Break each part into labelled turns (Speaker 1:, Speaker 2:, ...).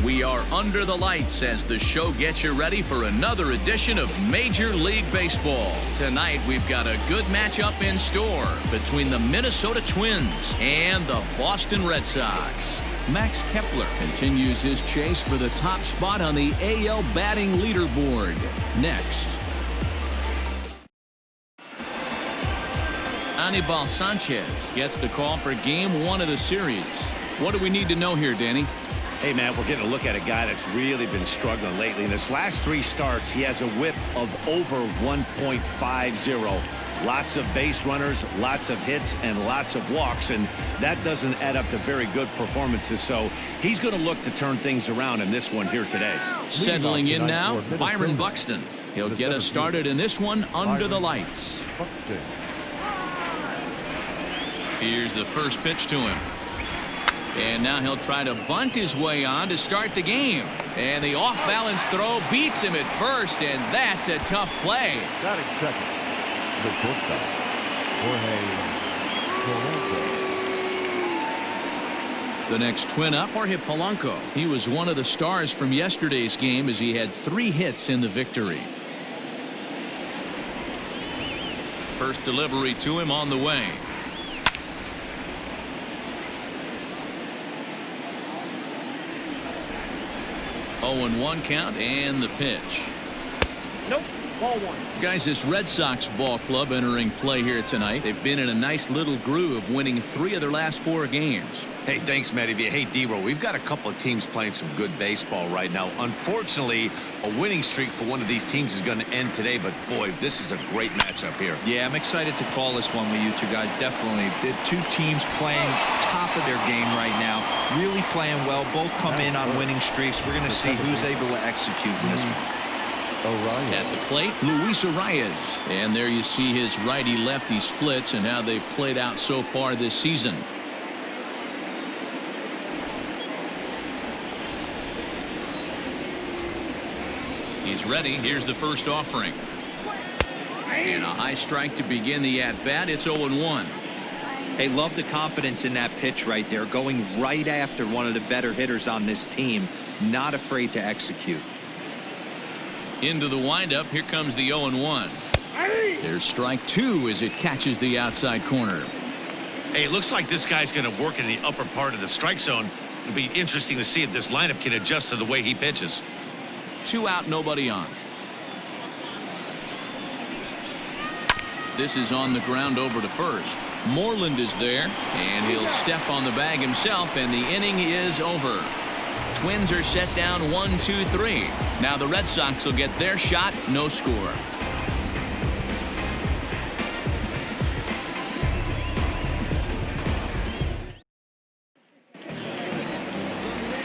Speaker 1: We are under the lights as the show gets you ready for another edition of Major League Baseball. Tonight, we've got a good matchup in store between the Minnesota Twins and the Boston Red Sox. Max Kepler continues his chase for the top spot on the AL batting leaderboard. Next. Anibal Sanchez gets the call for Game 1 of the series. What do we need to know here, Danny?
Speaker 2: Hey, man, we're getting a look at a guy that's really been struggling lately. In his last 3 starts, he has a whip of over 1.50. Lots of base runners, lots of hits, and lots of walks, and that doesn't add up to very good performances. So he's going to look to turn things around in this one here today.
Speaker 1: Settling in now, Byron Buxton. He'll get us started in this one under the lights. Here's the first pitch to him. And now he'll try to bunt his way on to start the game. And the off-balance throw beats him at first, and that's a tough play.
Speaker 3: Batting second, the shortstop, Jorge.
Speaker 1: The next twin up, Jorge Polanco. He was one of the stars from yesterday's game as he had 3 hits in the victory. First delivery to him on the way. 0-1 count and the pitch.
Speaker 4: Nope. Ball 1.
Speaker 1: Guys, this Red Sox ball club entering play here tonight. They've been in a nice little groove, winning 3 of their last 4 games.
Speaker 2: Hey, thanks, Matty. Hey, D-Roll, we've got a couple of teams playing some good baseball right now. Unfortunately, a winning streak for one of these teams is going to end today, but boy, this is a great matchup here.
Speaker 5: Yeah, I'm excited to call this one with you two guys. Definitely. The 2 teams playing top of their game right now, really playing well. Both come in on winning streaks. We're going to see who's able to execute in this one.
Speaker 1: At the plate, Luis Arias. And there you see his righty-lefty splits and how they've played out so far this season. He's ready. Here's the first offering. And a high strike to begin the at-bat. It's 0-1.
Speaker 5: Hey, love the confidence in that pitch right there. Going right after one of the better hitters on this team. Not afraid to execute.
Speaker 1: Into the windup. Here comes the 0-1. There's strike 2 as it catches the outside corner.
Speaker 2: Hey, it looks like this guy's going to work in the upper part of the strike zone. It'll be interesting to see if this lineup can adjust to the way he pitches.
Speaker 1: 2 out, nobody on. This is on the ground over to first. Moreland is there, and he'll step on the bag himself, and the inning is over. Twins are set down 1-2-3. Now the Red Sox will get their shot. No score.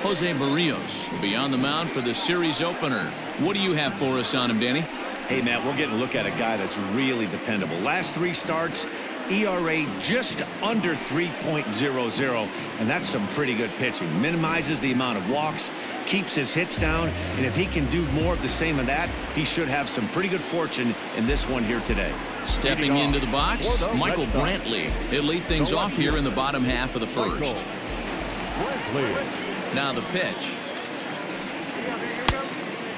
Speaker 1: Jose Barrios will be on the mound for the series opener. What do you have for us on him, Danny?
Speaker 2: Hey, Matt, we're getting a look at a guy that's really dependable. Last 3 starts, ERA just under 3.00, and that's some pretty good pitching. Minimizes the amount of walks, keeps his hits down, and if he can do more of the same of that, he should have some pretty good fortune in this one here today.
Speaker 1: Stepping into the box, Michael Brantley. He'll lead things off here in the bottom half of the first. Now the pitch.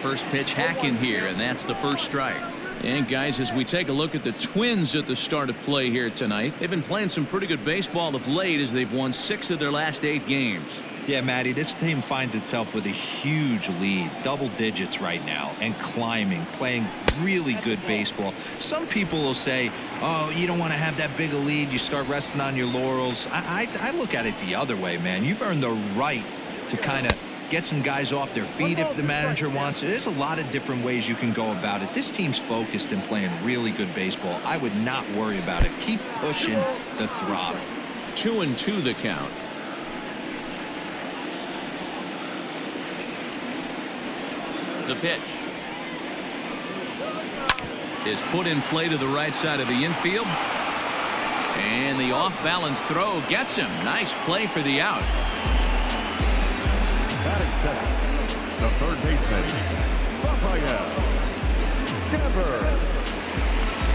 Speaker 1: First pitch hacking here, and that's the first strike. And guys, as we take a look at the Twins at the start of play here tonight, they've been playing some pretty good baseball of late as they've won 6 of their last 8 games.
Speaker 5: Yeah, Matty, this team finds itself with a huge lead, double digits right now, and climbing, playing really good baseball. Some people will say, oh, you don't want to have that big a lead, you start resting on your laurels. I look at it the other way, man. You've earned the right to kind of get some guys off their feet if the manager wants to. There's a lot of different ways you can go about it. This team's focused and playing really good baseball. I would not worry about it. Keep pushing the throttle.
Speaker 1: 2-2 the count. The pitch is put in play to the right side of the infield. And the off-balance throw gets him. Nice play for the out.
Speaker 3: Batting second, the third baseman,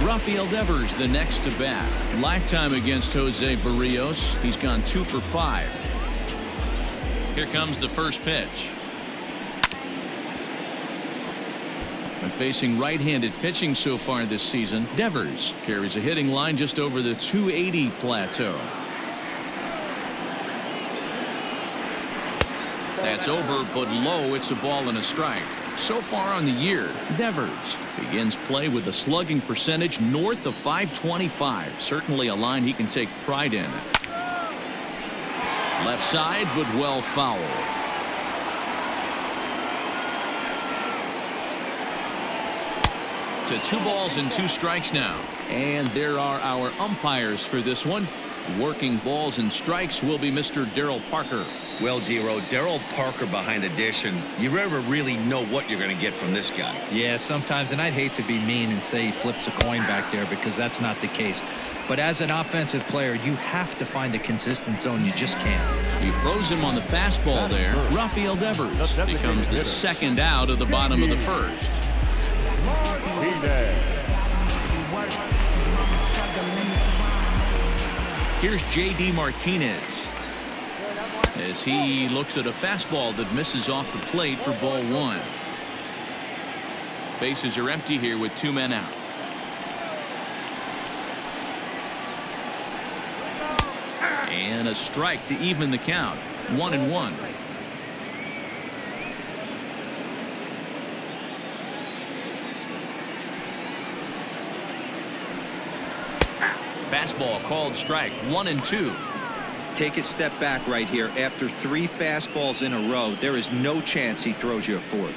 Speaker 1: Rafael Devers the next to bat. Lifetime against Jose Barrios. He's gone 2 for 5. Here comes the first pitch. facing right-handed pitching so far this season. Devers carries a hitting line just over the 280 plateau. That's over, but low. It's a ball and a strike. So far on the year, Devers begins play with a slugging percentage north of .525. Certainly a line he can take pride in. Left side, but well foul. To 2 balls and 2 strikes now. And there are our umpires for this one. Working balls and strikes will be Mr. Darryl Parker.
Speaker 2: Well, D-Row, Darryl Parker behind the dish, and you never really know what you're going to get from this guy.
Speaker 5: Yeah, sometimes, and I'd hate to be mean and say he flips a coin back there because that's not the case. But as an offensive player, you have to find a consistent zone. You just can't.
Speaker 1: He throws him on the fastball there. Rafael Devers becomes the second out of the bottom of the first. Here's J.D. Martinez as he looks at a fastball that misses off the plate for ball 1. Bases are empty here with 2 men out. And a strike to even the count. 1-1. Fastball called strike. 1-2.
Speaker 5: Take a step back right here. After 3 fastballs in a row, there is no chance he throws you a 4th.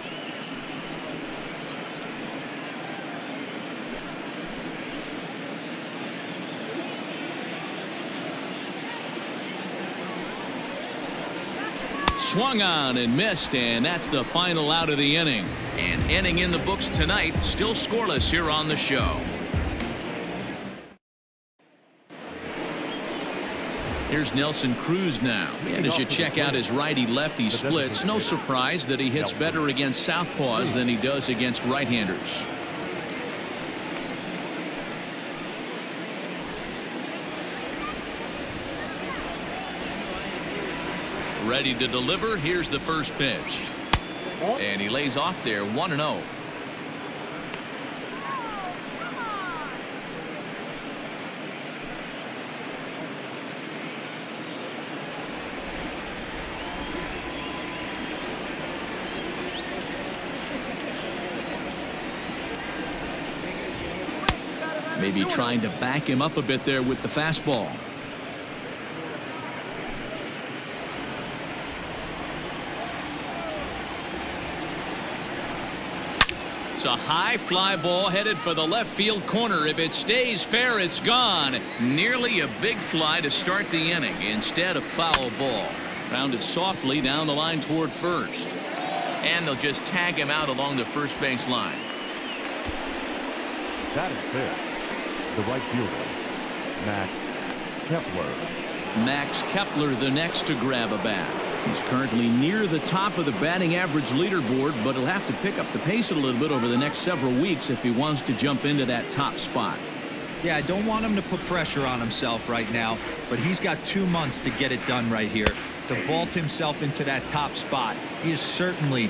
Speaker 1: Swung on and missed, and that's the final out of the inning. An inning in the books tonight, still scoreless here on the show. Here's Nelson Cruz now. And as you check out his righty-lefty splits, no surprise that he hits better against southpaws than he does against right-handers. Ready to deliver. Here's the first pitch. And he lays off there. 1-0. Maybe trying to back him up a bit there with the fastball. It's a high fly ball headed for the left field corner. If it stays fair, it's gone. Nearly a big fly to start the inning. Instead, a foul ball. Rounded softly down the line toward first. And they'll just tag him out along the first base line.
Speaker 3: That is fair. The right fielder, Max Kepler.
Speaker 1: Max Kepler, the next to grab a bat. He's currently near the top of the batting average leaderboard, but he'll have to pick up the pace a little bit over the next several weeks if he wants to jump into that top spot.
Speaker 5: Yeah, I don't want him to put pressure on himself right now, but he's got 2 months to get it done right here to vault himself into that top spot. He has certainly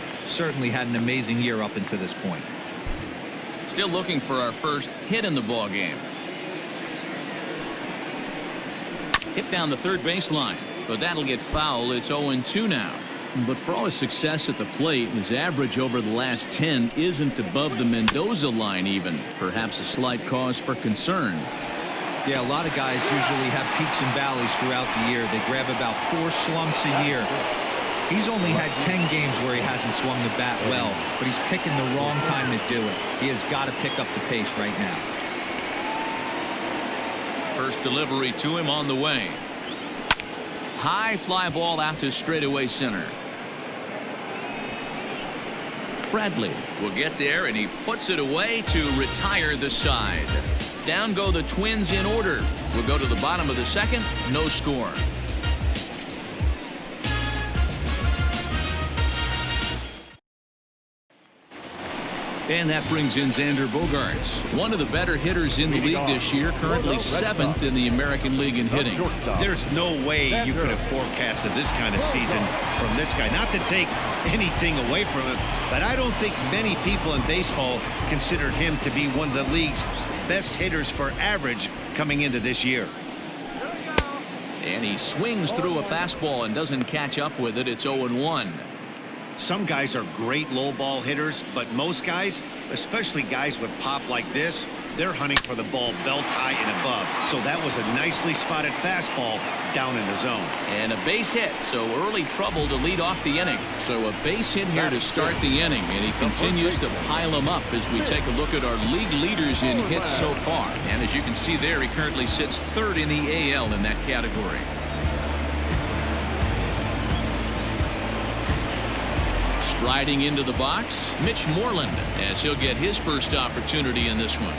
Speaker 5: had an amazing year up until this point.
Speaker 1: Still looking for our first hit in the ball game. Hit down the third baseline, but that'll get foul. It's 0-2 now. But for all his success at the plate, his average over the last 10 isn't above the Mendoza line even. Perhaps a slight cause for concern.
Speaker 5: Yeah, a lot of guys usually have peaks and valleys throughout the year. They grab about 4 slumps a year. He's only had 10 games where he hasn't swung the bat well, but he's picking the wrong time to do it. He has got to pick up the pace right now.
Speaker 1: First delivery to him on the way. High fly ball out to straightaway center. Bradley will get there, and he puts it away to retire the side. Down go the Twins in order. We'll go to the bottom of the second. No score. And that brings in Xander Bogaerts, one of the better hitters in the league this year, currently 7th in the American League in hitting.
Speaker 2: There's no way you could have forecasted this kind of season from this guy. Not to take anything away from him, but I don't think many people in baseball considered him to be one of the league's best hitters for average coming into this year.
Speaker 1: And he swings through a fastball and doesn't catch up with it. It's 0-1.
Speaker 2: Some guys are great low ball hitters, but most guys, especially guys with pop like this, they're hunting for the ball belt high and above. So that was a nicely spotted fastball down in the zone.
Speaker 1: And a base hit, so early trouble to lead off the inning. So a base hit here to start the inning, and he continues to pile them up as we take a look at our league leaders in hits so far. And as you can see there, he currently sits 3rd in the AL in that category. Riding into the box, Mitch Moreland, as he'll get his first opportunity in this one.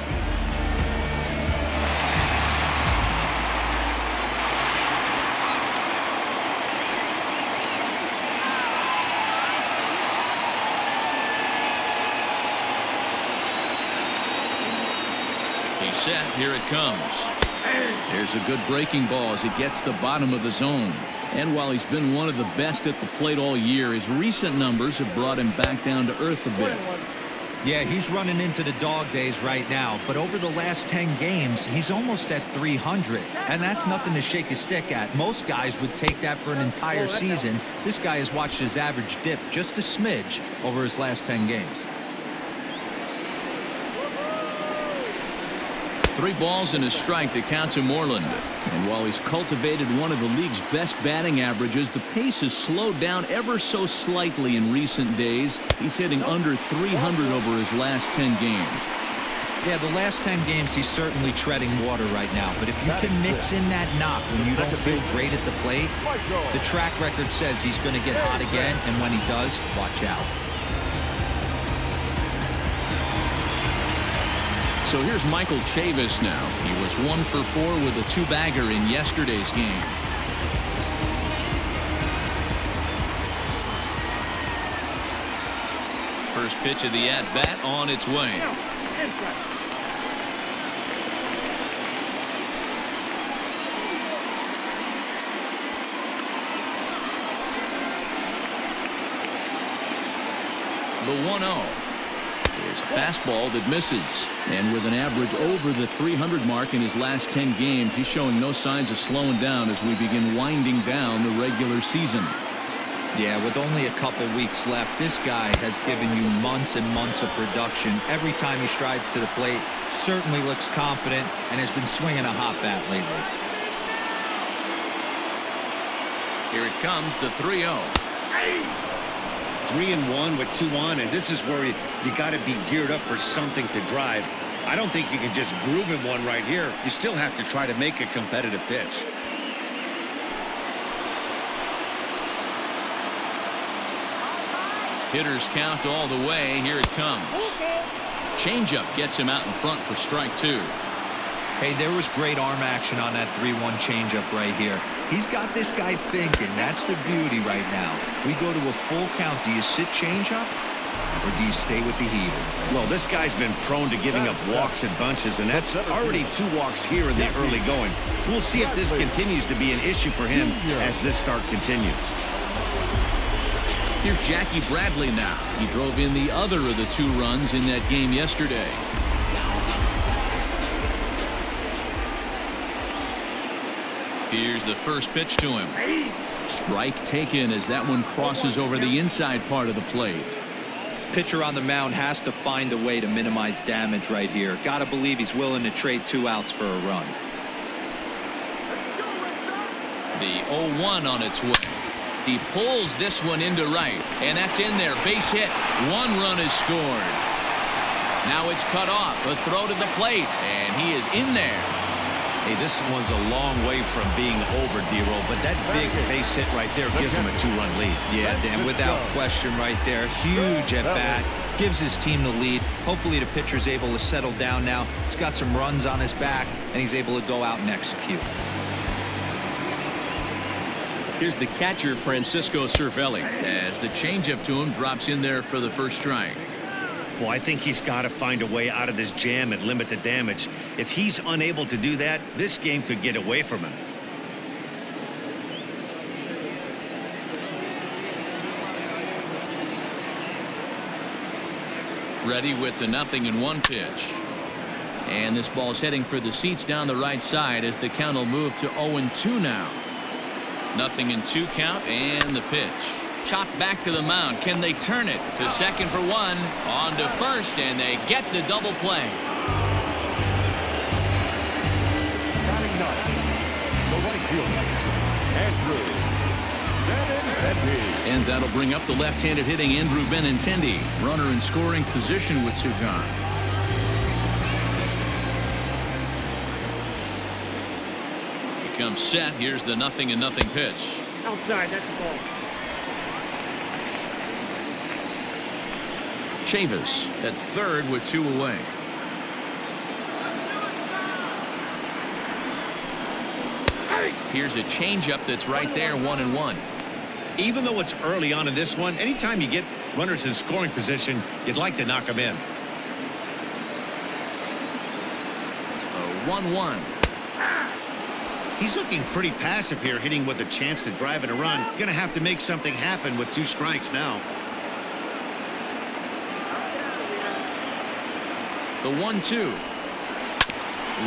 Speaker 1: He's set. Here it comes. There's a good breaking ball as it gets the bottom of the zone. And while he's been one of the best at the plate all year, his recent numbers have brought him back down to earth a bit.
Speaker 5: Yeah, he's running into the dog days right now, but over the last 10 games, he's almost at 300, and that's nothing to shake his stick at. Most guys would take that for an entire season. This guy has watched his average dip just a smidge over his last 10 games.
Speaker 1: 3 balls and a strike to count to Moreland. And while he's cultivated one of the league's best batting averages, the pace has slowed down ever so slightly in recent days. He's hitting under 300 over his last 10 games.
Speaker 5: Yeah, the last 10 games he's certainly treading water right now, but if you can mix in that knock when you don't feel great at the plate, the track record says he's going to get hot again, and when he does, watch out.
Speaker 1: So here's Michael Chavis now. He was 1 for 4 with a 2-bagger in yesterday's game. First pitch of the at-bat on its way. The 1-0. It's a fastball that misses. And with an average over the 300 mark in his last 10 games, he's showing no signs of slowing down as we begin winding down the regular season.
Speaker 5: Yeah, with only a couple weeks left, this guy has given you months and months of production. Every time he strides to the plate, certainly looks confident and has been swinging a hot bat lately.
Speaker 1: Here it comes, the 3-0.
Speaker 2: 3-1 with 2 on, and this is where you got to be geared up for something to drive. I don't think you can just groove him one right here. You still have to try to make a competitive pitch.
Speaker 1: Hitters count all the way. Here it comes. Changeup gets him out in front for strike 2.
Speaker 5: Hey, there was great arm action on that 3-1 changeup right here. He's got this guy thinking. That's the beauty right now. We go to a full count. Do you sit changeup or do you stay with the heater?
Speaker 2: Well, this guy's been prone to giving up walks in bunches, and that's already 2 walks here in the early going. We'll see if this continues to be an issue for him as this start continues.
Speaker 1: Here's Jackie Bradley now. He drove in the other of the 2 runs in that game yesterday. Here's the first pitch to him. Strike taken as that one crosses over the inside part of the plate.
Speaker 5: Pitcher on the mound has to find a way to minimize damage right here. Got to believe he's willing to trade 2 outs for a run.
Speaker 1: The 0-1 on its way. He pulls this one into right, and that's in there. Base hit. 1 run is scored. Now it's cut off. A throw to the plate, and he is in there.
Speaker 2: Hey, this one's a long way from being over, D-Roll, but that big base hit right there gives him a 2-run lead.
Speaker 5: Yeah, Dan, without question right there. Huge at bat. Gives his team the lead. Hopefully the pitcher's able to settle down now. He's got some runs on his back, and he's able to go out and execute.
Speaker 1: Here's the catcher, Francisco Cervelli, as the changeup to him drops in there for the first strike.
Speaker 2: Well, I think he's got to find a way out of this jam and limit the damage. If he's unable to do that, this game could get away from him.
Speaker 1: Ready with the 0-1 pitch. And this ball's heading for the seats down the right side as the count will move to 0-2 now. 0-2 count and the pitch. Chopped back to the mound. Can they turn it to second for one? On to first, and they get the double play.
Speaker 3: Batting ninth, the right fielder, Andrew Benintendi.
Speaker 1: And that'll bring up the left-handed hitting Andrew Benintendi. Runner in scoring position with two gone. He comes set. Here's the 0-0 pitch.
Speaker 4: Outside, that's the ball.
Speaker 1: Chavis at third with two away. Here's a changeup that's right there, 1-1.
Speaker 2: Even though it's early on in this one, anytime you get runners in scoring position, you'd like to knock them in.
Speaker 1: 1-1.
Speaker 2: He's looking pretty passive here, hitting with a chance to drive in a run. Gonna have to make something happen with 2 strikes now.
Speaker 1: The 1-2.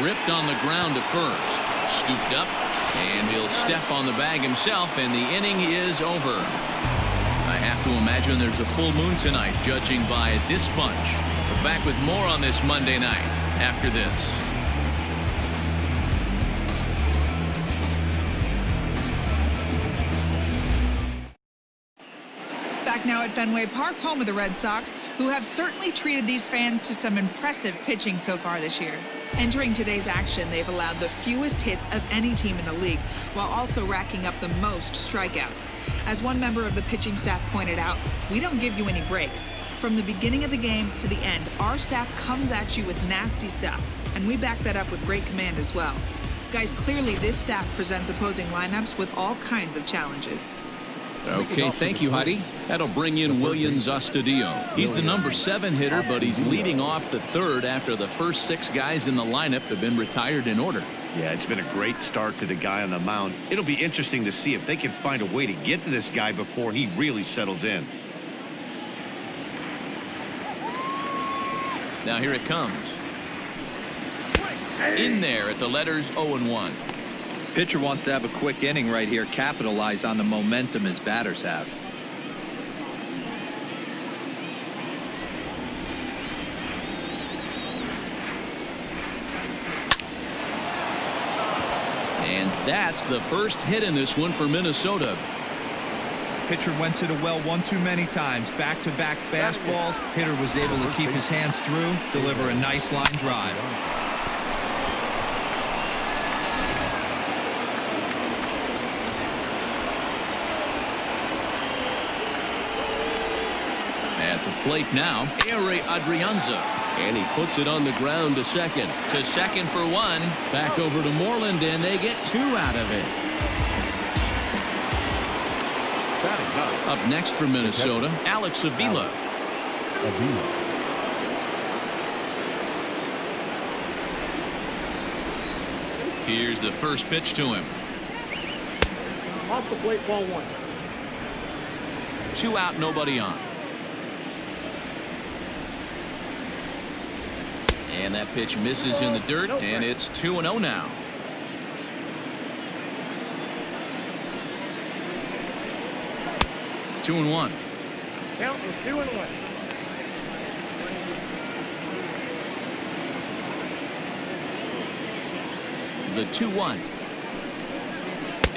Speaker 1: Ripped on the ground to first. Scooped up, and he'll step on the bag himself, and the inning is over. I have to imagine there's a full moon tonight, judging by this bunch. We're back with more on this Monday night after this.
Speaker 6: Back now at Fenway Park, home of the Red Sox, who have certainly treated these fans to some impressive pitching so far this year. Entering today's action, they've allowed the fewest hits of any team in the league, while also racking up the most strikeouts. As one member of the pitching staff pointed out, we don't give you any breaks. From the beginning of the game to the end, our staff comes at you with nasty stuff, and we back that up with great command as well. Guys, clearly this staff presents opposing lineups with all kinds of challenges.
Speaker 1: Okay, thank you, Heidi. That'll bring in Williams Astudillo. He's the number 7 hitter, but he's leading off the third after the first 6 guys in the lineup have been retired in order.
Speaker 2: Yeah, it's been a great start to the guy on the mound. It'll be interesting to see if they can find a way to get to this guy before he really settles in.
Speaker 1: Now here it comes. In there at the letters 0-1.
Speaker 5: Pitcher wants to have a quick inning right here, capitalize on the momentum his batters have.
Speaker 1: And that's the first hit in this one for Minnesota.
Speaker 5: Pitcher went to the well one too many times. Back-to-back fastballs. Hitter was able to keep his hands through, deliver a nice line drive.
Speaker 1: At the plate now, Ehire Adrianza. And he puts it on the ground to second. To second for one. Back over to Moreland, and they get 2 out of it. Up next for Minnesota, Alex Avila. Here's the first pitch to him.
Speaker 4: Off the plate, ball 1.
Speaker 1: 2 out, nobody on. And that pitch misses in the dirt, and it's 2-0 now. Two and one.
Speaker 4: Count is 2-1.
Speaker 1: The 2-1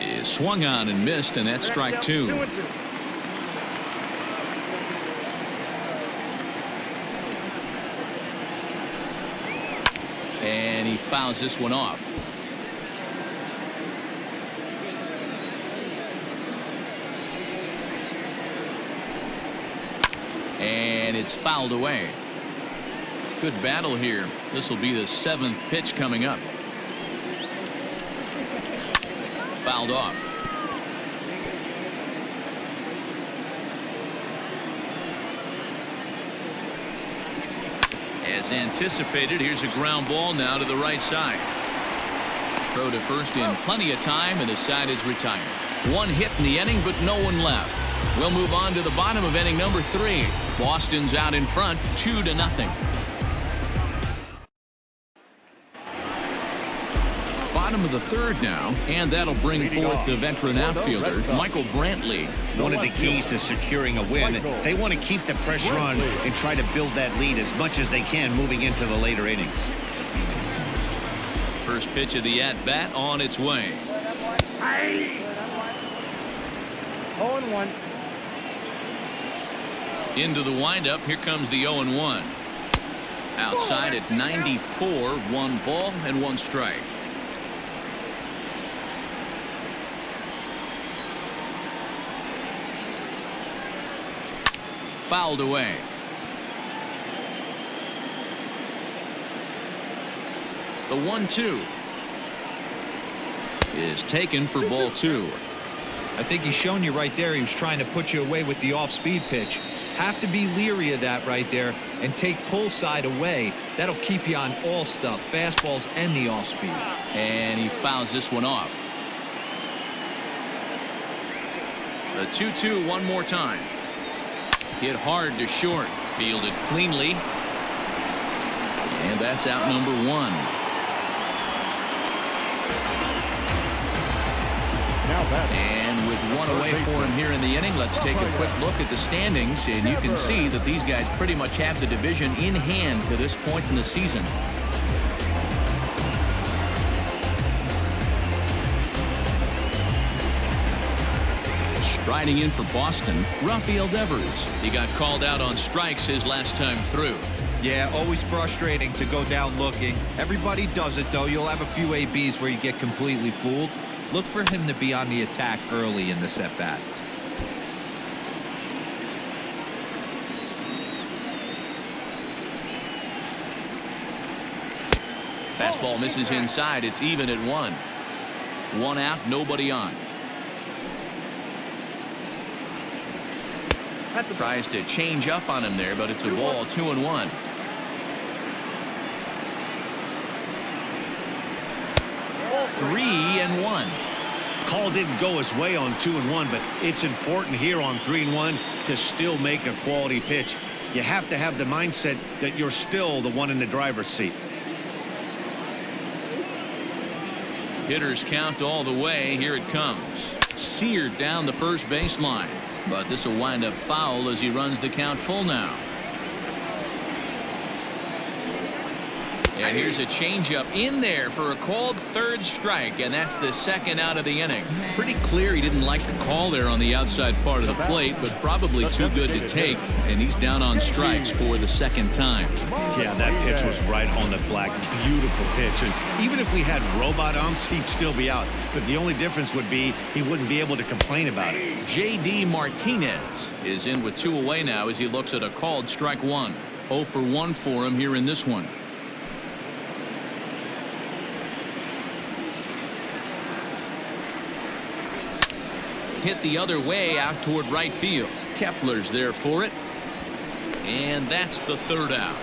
Speaker 1: is swung on and missed, and that's strike 2.
Speaker 4: 2-2.
Speaker 1: And he fouls this one off. And it's fouled away. Good battle here. This will be the 7th pitch coming up. Fouled off. As anticipated, here's a ground ball now to the right side. Throw to first in plenty of time, and the side is retired. One hit in the inning, but no one left. We'll move on to the bottom of inning number 3. Boston's out in front, 2-0. Bottom of the 3rd now, and that'll bring forth the veteran outfielder, Michael Brantley.
Speaker 2: One of the keys to securing a win, they want to keep the pressure on and try to build that lead as much as they can moving into the later innings.
Speaker 1: First pitch of the at-bat on its way.
Speaker 4: 0-1.
Speaker 1: Into the windup. Here comes the 0-1. Outside at 94, 1 ball and 1 strike. Fouled away. The 1-2 is taken for ball 2.
Speaker 5: I think he's shown you right there. He was trying to put you away with the off-speed pitch. Have to be leery of that right there and take pull side away. That'll keep you on all stuff, fastballs and the off-speed.
Speaker 1: And he fouls this one off. The 2-2 one more time. Hit hard to short. Fielded cleanly. And that's out number 1. And with 1 away for him here in the inning, let's take a quick look at the standings, and you can see that these guys pretty much have the division in hand to this point in the season. Striding in for Boston, Rafael Devers. He got called out on strikes his last time through.
Speaker 5: Yeah, always frustrating to go down looking. Everybody does it, though. You'll have a few ABs where you get completely fooled. Look for him to be on the attack early in this at-bat.
Speaker 1: Fastball misses inside. It's even at 1. 1 out, nobody on. Tries to change up on him there, but it's a ball. 2-1. Three and 1.
Speaker 2: Call didn't go his way on 2-1, but it's important here on 3-1 to still make a quality pitch. You have to have the mindset that you're still the one in the driver's seat.
Speaker 1: Hitters count all the way. Here it comes. Seared down the first baseline, but this will wind up foul as he runs the count full now. And here's a changeup in there for a called 3rd strike, and that's the 2nd out of the inning. Pretty clear he didn't like the call there on the outside part of the plate, but probably too good to take, and he's down on strikes for the 2nd time.
Speaker 2: Yeah, that pitch was right on the black. Beautiful pitch. And even if we had robot umps, he'd still be out. But the only difference would be he wouldn't be able to complain about it.
Speaker 1: J.D. Martinez is in with 2 away now as he looks at a called strike 1. 0 for 1 for him here in this one. Hit the other way out toward right field. Kepler's there for it. And that's the 3rd out.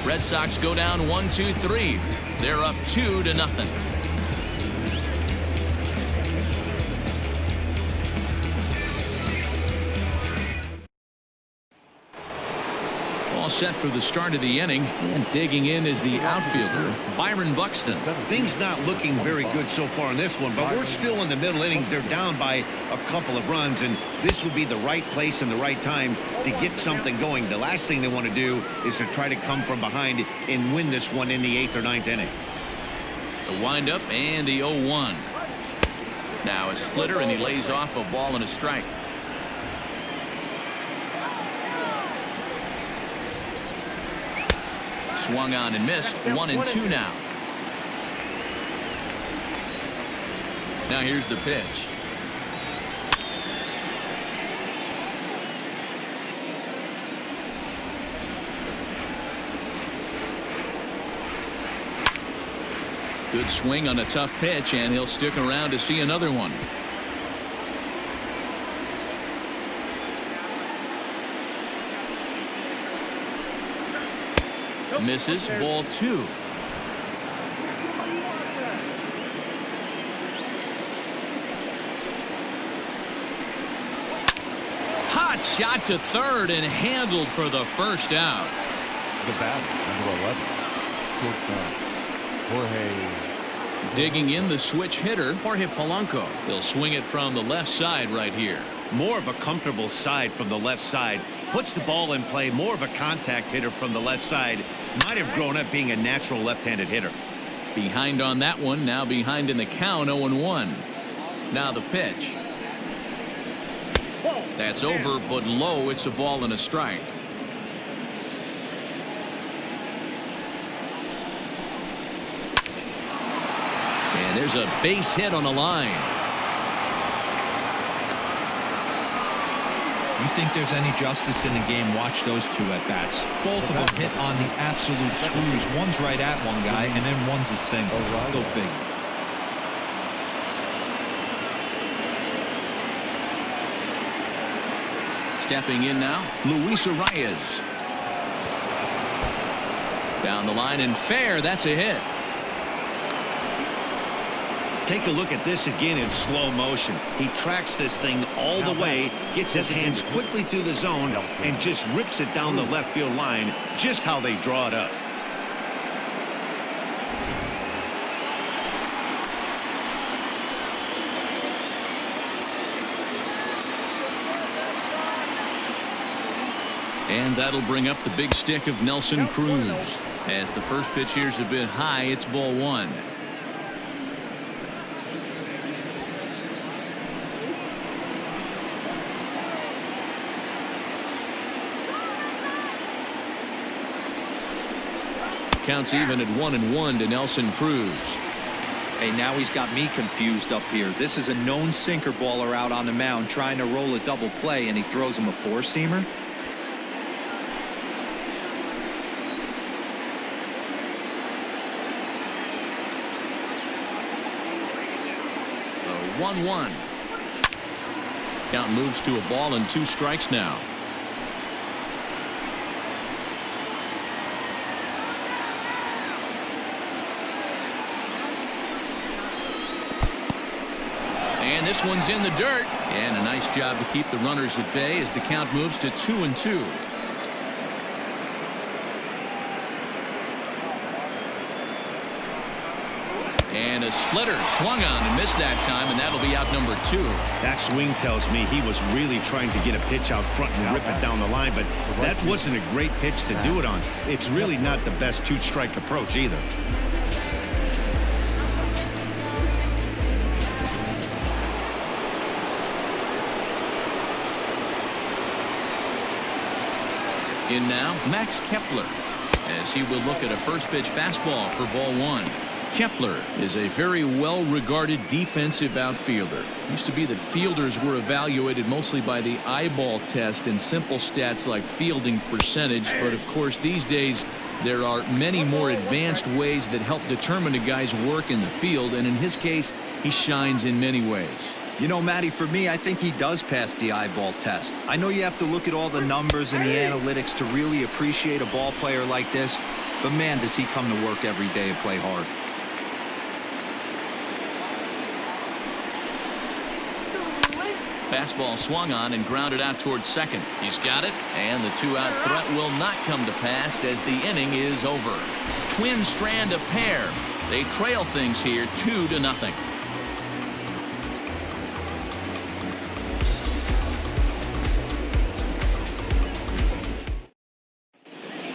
Speaker 1: Red Sox go down 1-2-3. They're up 2-0. All set for the start of the inning, and digging in is the outfielder, Byron Buxton.
Speaker 2: Things not looking very good so far in this one, but we're still in the middle innings. They're down by a couple of runs, and this would be the right place and the right time to get something going. The last thing they want to do is to try to come from behind and win this one in the 8th or 9th inning.
Speaker 1: The windup and the 0-1. Now a splitter, and he lays off a ball and a strike. Swung on and missed. 1-2 now. Now here's the pitch. Good swing on a tough pitch, and he'll stick around to see another one. Misses. Ball 2. Hot shot to third and handled for the first out.
Speaker 3: The batter, number 11. Short Jorge.
Speaker 1: Digging in the switch hitter, Jorge Polanco. He'll swing it from the left side right here.
Speaker 2: More of a comfortable side from the left side. Puts the ball in play. More of a contact hitter from the left side. Might have grown up being a natural left-handed hitter.
Speaker 1: Behind on that one. Now behind in the count, 0-1. Now the pitch. That's over, but low. It's a ball and a strike. And there's a base hit on the line.
Speaker 5: You think there's any justice in the game? Watch those two at bats. Both of them hit on the absolute screws. One's right at one guy, and then one's a single. Go figure.
Speaker 1: Stepping in now, Luis Arias. Down the line and fair. That's a hit.
Speaker 2: Take a look at this again in slow motion. He tracks this thing all the way, gets his hands quickly through the zone, and just rips it down the left field line, just how they draw it up.
Speaker 1: And that'll bring up the big stick of Nelson Cruz. As the first pitch here's a bit high, it's ball 1. Counts even at 1-1 to Nelson Cruz.
Speaker 5: Hey, now he's got me confused up here. This is a known sinker baller out on the mound trying to roll a double play, and he throws him a four-seamer.
Speaker 1: A 1-1. Count moves to a ball and 2 strikes now. And this one's in the dirt. And a nice job to keep the runners at bay as the count moves to 2-2. And a splitter swung on and missed that time, and that'll be out number 2.
Speaker 2: That swing tells me he was really trying to get a pitch out front and rip it down the line, but that wasn't a great pitch to do it on. It's really not the best 2-strike approach either.
Speaker 1: In now, Max Kepler, as he will look at a first pitch fastball for ball 1. Kepler is a very well-regarded defensive outfielder. It used to be that fielders were evaluated mostly by the eyeball test and simple stats like fielding percentage, but of course these days there are many more advanced ways that help determine a guy's work in the field, and in his case he shines in many ways.
Speaker 5: You know, Matty, for me, I think he does pass the eyeball test. I know you have to look at all the numbers and the analytics to really appreciate a ball player like this, but man, does he come to work every day and play hard.
Speaker 1: Fastball swung on and grounded out towards second. He's got it, and the 2-out threat will not come to pass as the inning is over. Twins strand a pair. They trail things here 2-0.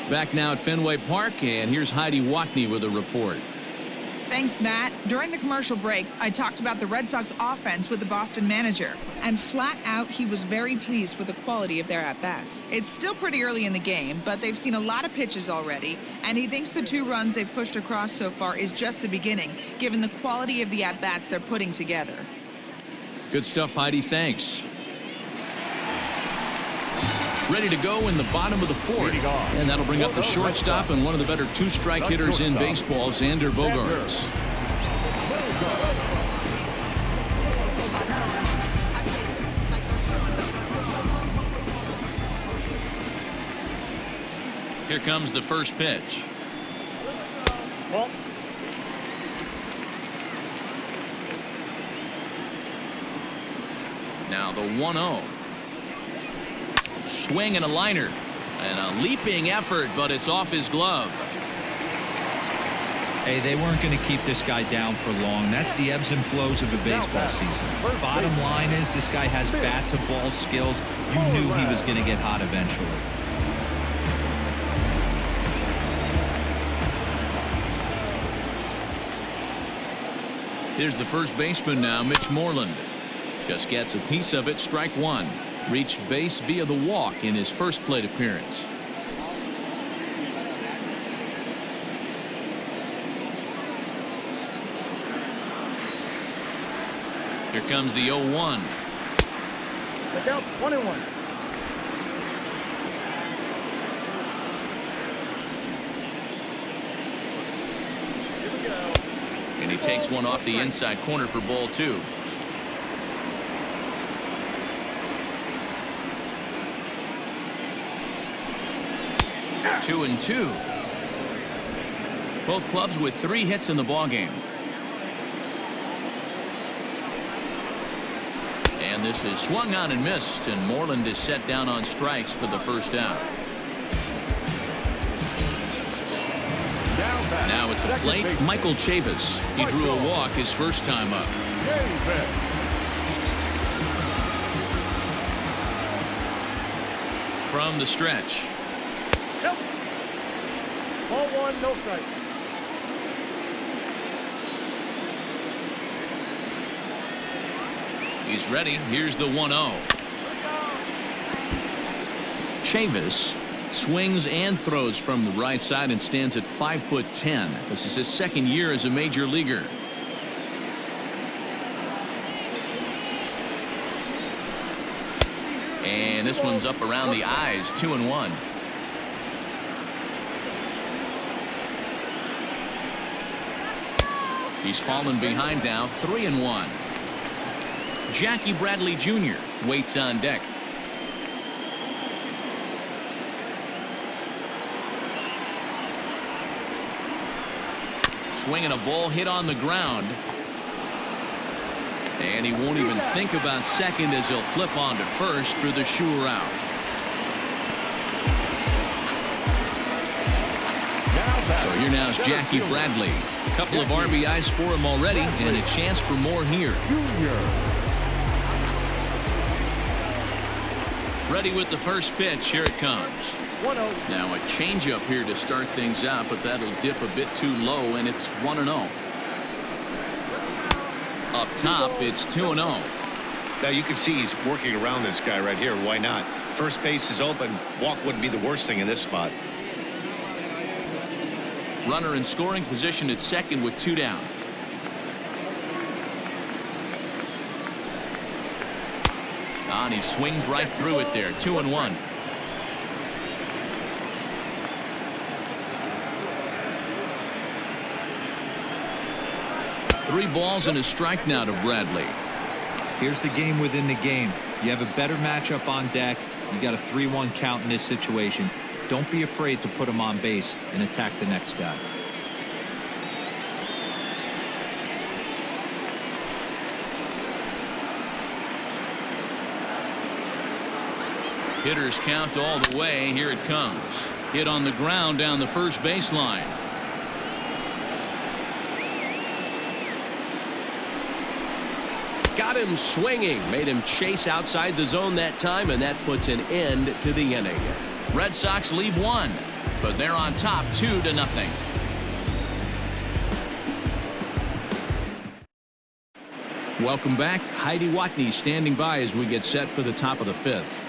Speaker 1: Back now at Fenway Park, and here's Heidi Watney with a report.
Speaker 6: Thanks, Matt. During the commercial break, I talked about the Red Sox offense with the Boston manager, and flat out, he was very pleased with the quality of their at-bats. It's still pretty early in the game, but they've seen a lot of pitches already, and he thinks the 2 runs they've pushed across so far is just the beginning, given the quality of the at-bats they're putting together.
Speaker 1: Good stuff, Heidi. Thanks. Ready to go in the bottom of the 4th. And that'll bring up the shortstop and one of the better 2-strike hitters in baseball, Xander Bogaerts. Here comes the first pitch.
Speaker 4: Ball.
Speaker 1: Now the 1-0. Swing and a liner. And a leaping effort, but it's off his glove.
Speaker 5: Hey, they weren't going to keep this guy down for long. That's the ebbs and flows of a baseball season. Bottom line is this guy has bat-to-ball skills. You knew he was going to get hot eventually.
Speaker 1: Here's the first baseman now, Mitch Moreland. Just gets a piece of it, strike one. Reached base via the walk in his first plate appearance. Here comes the 0-1.
Speaker 4: Look out, 1-1.
Speaker 1: And he takes one off the inside corner for ball two. Two and two. Both clubs with 3 hits in the ballgame. And this is swung on and missed, and Moreland is set down on strikes for the first out. Now at the plate, Michael Chavis. He drew a walk his first time up. From the stretch.
Speaker 4: Yep. Ball 1, no strike.
Speaker 1: He's ready. Here's the 1-0. Chavis swings and throws from the right side and stands at 5'10". This is his second year as a major leaguer. And this one's up around the eyes. 2-1. He's fallen behind now. 3-1. Jackie Bradley Jr. waits on deck. Swinging a ball hit on the ground. And he won't even think about second as he'll flip on to first for the sure out. So here now is Jackie Bradley. A couple of RBIs for him already and a chance for more here. Ready with the first pitch. Here it comes. Now a changeup here to start things out, but that'll dip a bit too low, and it's 1-0. Up top, it's 2-0.
Speaker 2: Now you can see he's working around this guy right here. Why not? First base is open. Walk wouldn't be the worst thing in this spot.
Speaker 1: Runner in scoring position at second with 2 down. And he swings right through it there. 2-1. Three balls and a strike now to Bradley.
Speaker 5: Here's the game within the game. You have a better matchup on deck. You got a 3-1 count in this situation. Don't be afraid to put him on base and attack the next guy.
Speaker 1: Hitters count all the way. Here it comes. Hit on the ground down the first baseline.
Speaker 7: Got him swinging, made him chase outside the zone that time, and that puts an end to the inning.
Speaker 1: Red Sox leave one, but they're on top 2-0. Welcome back. Heidi Watney standing by as we get set for the top of the 5th.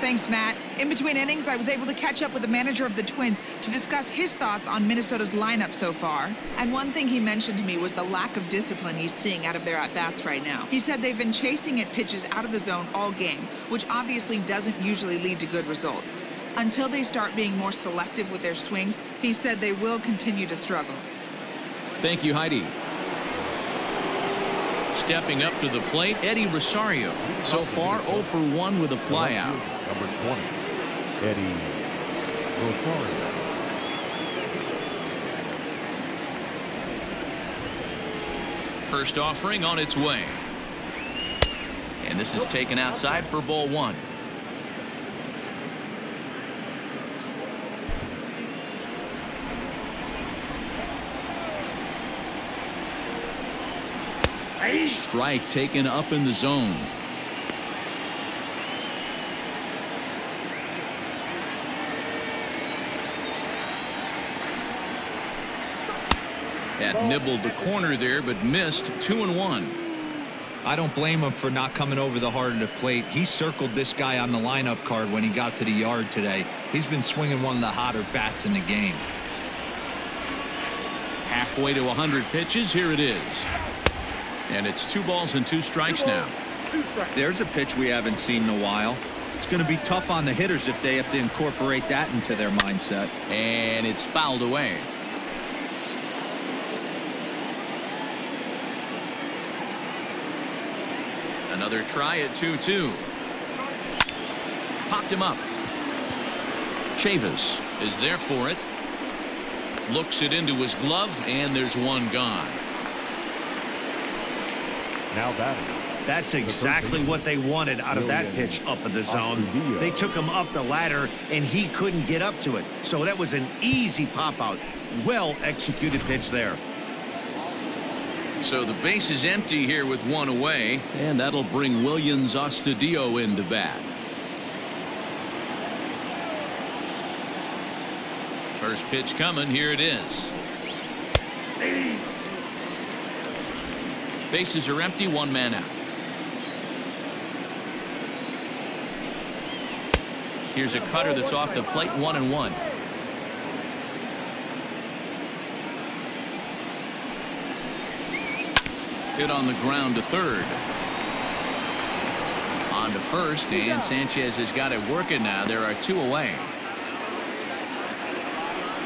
Speaker 6: Thanks, Matt. In between innings, I was able to catch up with the manager of the Twins to discuss his thoughts on Minnesota's lineup so far. And one thing he mentioned to me was the lack of discipline he's seeing out of their at-bats right now. He said they've been chasing at pitches out of the zone all game, which obviously doesn't usually lead to good results. Until they start being more selective with their swings, he said they will continue to struggle.
Speaker 1: Thank you, Heidi. Stepping up to the plate, Eddie Rosario. So far, 0 for 1 with a flyout.
Speaker 3: Number 20, Eddie Rosario.
Speaker 1: first offering on its way. And this is taken outside for ball one. Strike taken up in the zone. That nibbled the corner there, but missed. 2-1.
Speaker 5: I don't blame him for not coming over the heart of the plate. He circled this guy on the lineup card when he got to the yard today. He's been swinging one of the hotter bats in the game.
Speaker 1: Halfway to 100 pitches. Here it is. And it's 2 balls and 2 strikes now.
Speaker 5: There's a pitch we haven't seen in a while. It's going to be tough on the hitters if they have to incorporate that into their mindset.
Speaker 1: And it's fouled away. Another try at 2-2. Popped him up. Chavis is there for it. Looks it into his glove, and there's one gone.
Speaker 3: Now batting.
Speaker 2: That's exactly what they wanted out of that pitch up in the zone. They took him up the ladder, and he couldn't get up to it. So that was an easy pop-out. Well-executed pitch there.
Speaker 1: So the base is empty here with 1 away, and that'll bring Williams Astudillo into bat. First pitch coming. Here it is. Bases are empty. 1 man out. Here's a cutter that's off the plate. 1-1. Hit on the ground to third. On to first, and Sanchez has got it working now. There are 2 away.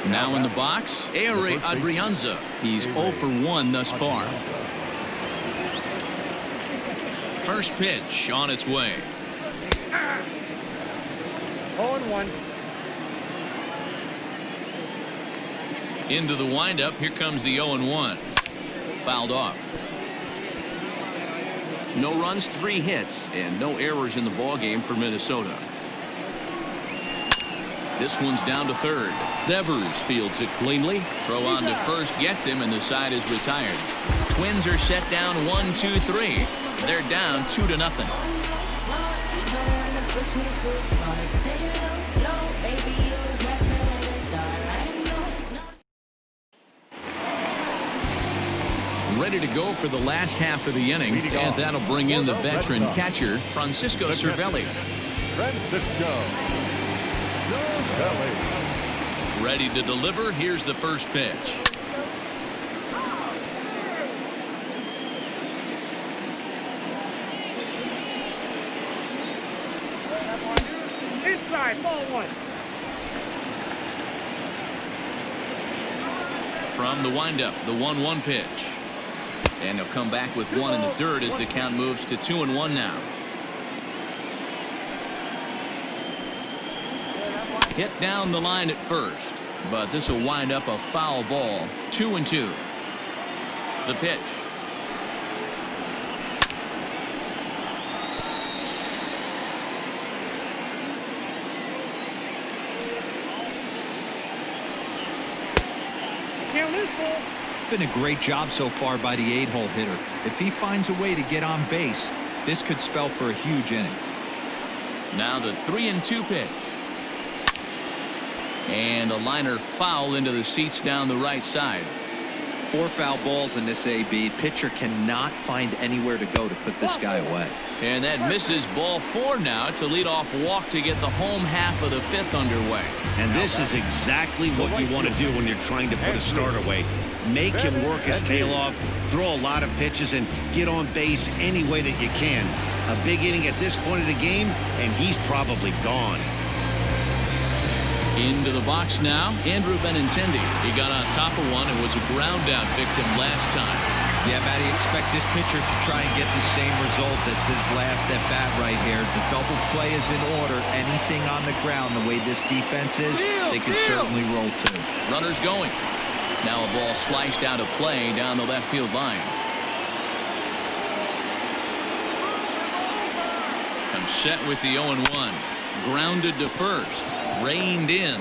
Speaker 1: Now in the box, Ehire Adrianza. He's 0 for 1 thus far. First pitch on its way.
Speaker 4: 0-1.
Speaker 1: Into the windup. Here comes the 0-1. Fouled off. No runs, 3 hits, and no errors in the ballgame for Minnesota. This one's down to third. Devers fields it cleanly. Throw on to first gets him, and the side is retired. Twins are set down 1-2-3. They're down 2-0. Ready to go for the last half of the inning, and that'll bring in the veteran catcher, Francisco Cervelli. Ready to deliver. Here's the first pitch.
Speaker 4: Inside, ball 1.
Speaker 1: From the windup, the 1-1 pitch. And he'll come back with 1 in the dirt as the count moves to 2-1 now. Hit down the line at first, but this will wind up a foul ball. 2-2. The pitch.
Speaker 5: It's been a great job so far by the 8-hole hitter. If he finds a way to get on base, this could spell for a huge inning.
Speaker 1: Now the 3-2 pitch. And a liner foul into the seats down the right side.
Speaker 5: 4 foul balls in this AB. Pitcher cannot find anywhere to go to put this guy away.
Speaker 1: And that misses ball 4 now. It's a leadoff walk to get the home half of the 5th underway.
Speaker 2: And this is exactly what you want to do when you're trying to put a starter away. Make him work his tail off, throw a lot of pitches, and get on base any way that you can. A big inning at this point of the game, and he's probably gone.
Speaker 1: Into the box now, Andrew Benintendi. He got on top of one and was a ground out victim last time.
Speaker 5: Yeah, Matty, expect this pitcher to try and get the same result as his last at bat right here. The double play is in order. Anything on the ground, the way this defense is, they could certainly roll too.
Speaker 1: Runners going. Now a ball sliced out of play down the left field line. Set with the 0-1. Grounded to first. Reined in.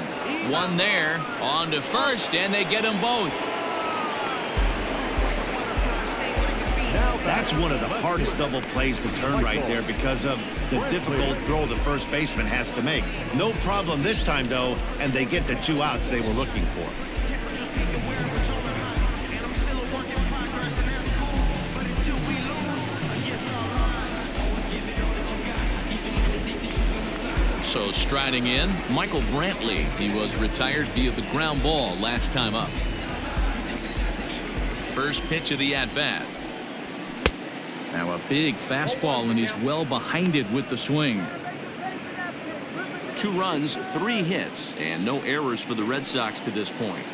Speaker 1: One there. On to first, and they get them both.
Speaker 2: That's one of the hardest double plays to turn right there because of the difficult throw the first baseman has to make. No problem this time, though, and they get the 2 outs they were looking for.
Speaker 1: So striding in, Michael Brantley. He was retired via the ground ball last time up. First pitch of the at-bat. Now a big fastball, and he's well behind it with the swing. 2 runs, 3 hits, and no errors for the Red Sox to this point.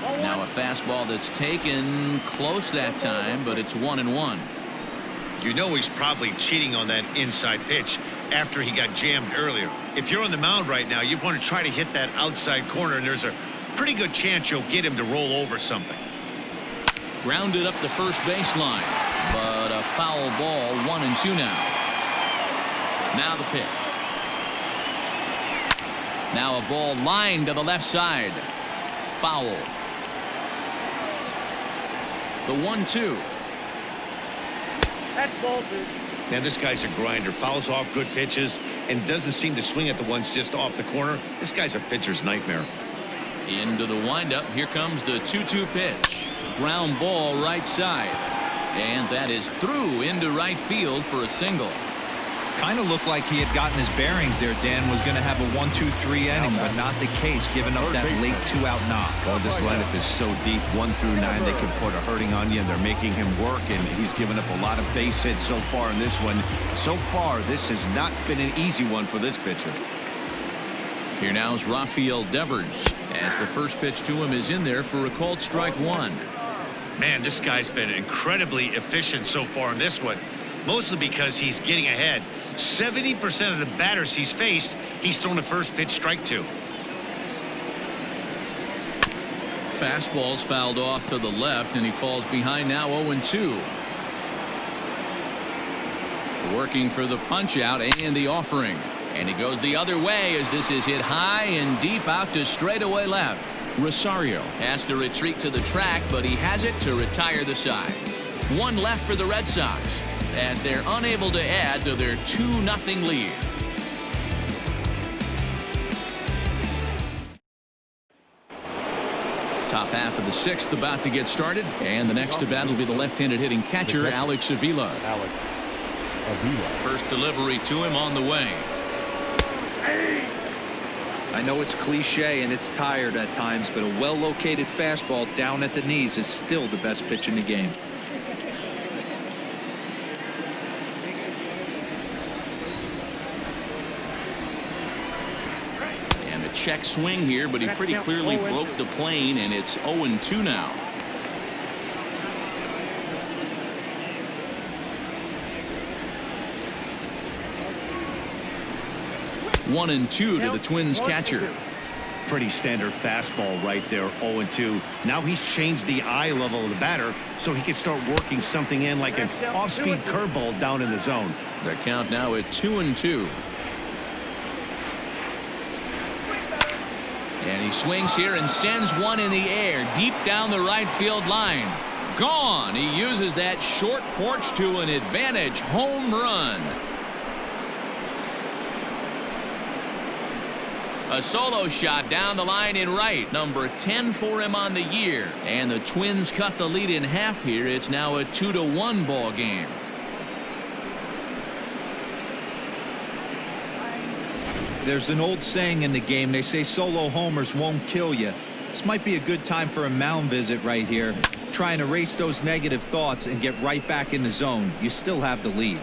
Speaker 1: Now a fastball that's taken close that time, but it's 1-1.
Speaker 2: You know he's probably cheating on that inside pitch after he got jammed earlier. If you're on the mound right now, you want to try to hit that outside corner, and there's a pretty good chance you'll get him to roll over something.
Speaker 1: Grounded up the first baseline, but a foul ball. 1-2 now. Now the pitch. Now a ball lined to the left side. Foul. The 1-2.
Speaker 4: That's ball 2.
Speaker 2: Man, this guy's a grinder. Fouls off good pitches and doesn't seem to swing at the ones just off the corner. This guy's a pitcher's nightmare.
Speaker 1: Into the windup. Here comes the 2-2 pitch. Ground ball right side. And that is through into right field for a single.
Speaker 5: Kind of looked like he had gotten his bearings there. Dan was going to have a 1-2-3 inning, but not the case, giving up that late 2-out knock.
Speaker 2: Oh, this lineup is so deep, 1 through 9. They can put a hurting on you, and they're making him work, and he's given up a lot of base hits so far in this one. So far, this has not been an easy one for this pitcher.
Speaker 1: Here now is Rafael Devers, as the first pitch to him is in there for a called strike 1.
Speaker 2: Man, this guy's been incredibly efficient so far in this one, mostly because he's getting ahead. 70% of the batters he's faced, he's thrown a first pitch strike to.
Speaker 1: Fastball's fouled off to the left, and he falls behind now. 0-2. Working for the punch out and the offering, and he goes the other way as this is hit high and deep out to straightaway left. Rosario has to retreat to the track, but he has it to retire the side. 1 left for the Red Sox, as they're unable to add to their 2-0 lead. Top half of the 6th about to get started, and the next to bat will be the left-handed hitting catcher Alex Avila. First delivery to him on the way.
Speaker 5: I know it's cliche and it's tired at times, but a well-located fastball down at the knees is still the best pitch in the game.
Speaker 1: And a check swing here, but he pretty clearly broke the plane, and it's 0-2 now. One and 2 to the Twins catcher.
Speaker 2: Pretty standard fastball right there, 0-2. Now he's changed the eye level of the batter so he can start working something in like an off-speed curveball down in the zone.
Speaker 1: The count now at 2-2. And he swings here and sends one in the air deep down the right field line. Gone. He uses that short porch to an advantage home run. A solo shot down the line in right. Number 10 for him on the year. And the Twins cut the lead in half here. It's now a 2-1 ball game.
Speaker 5: There's an old saying in the game. They say solo homers won't kill you. This might be a good time for a mound visit right here. Try and erase those negative thoughts and get right back in the zone. You still have the lead.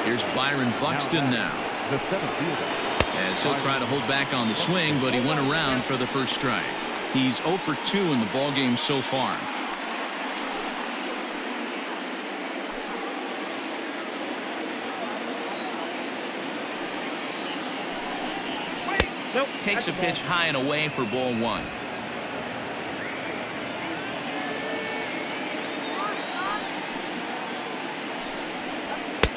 Speaker 1: Here's Byron Buxton now.
Speaker 3: The 7th fielder.
Speaker 1: As he'll try to hold back on the swing, but he went around for the first strike. He's 0 for 2 in the ballgame so far.
Speaker 4: Nope.
Speaker 1: Takes a pitch high and away for ball 1.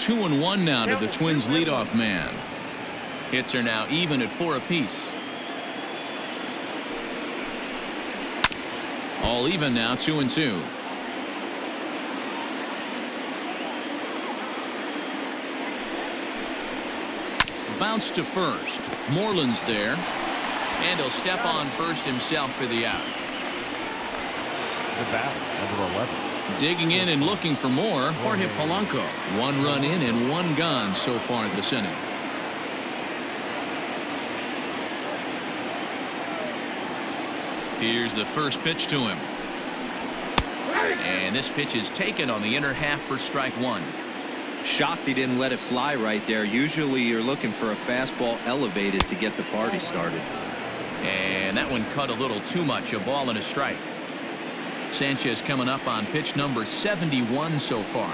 Speaker 1: 2-1 now to the Twins leadoff man. Hits are now even at 4 apiece. All even now, 2-2. Bounce to first. Moreland's there. And he'll step on first himself for the out.
Speaker 3: The batter, number 11.
Speaker 1: Digging in and looking for more, Jorge Polanco. 1 run in and 1 gone so far this inning. Here's the first pitch to him. And this pitch is taken on the inner half for strike 1.
Speaker 5: Shocked he didn't let it fly right there. Usually you're looking for a fastball elevated to get the party started.
Speaker 1: And that one cut a little too much. A ball and a strike. Sanchez coming up on pitch number 71 so far.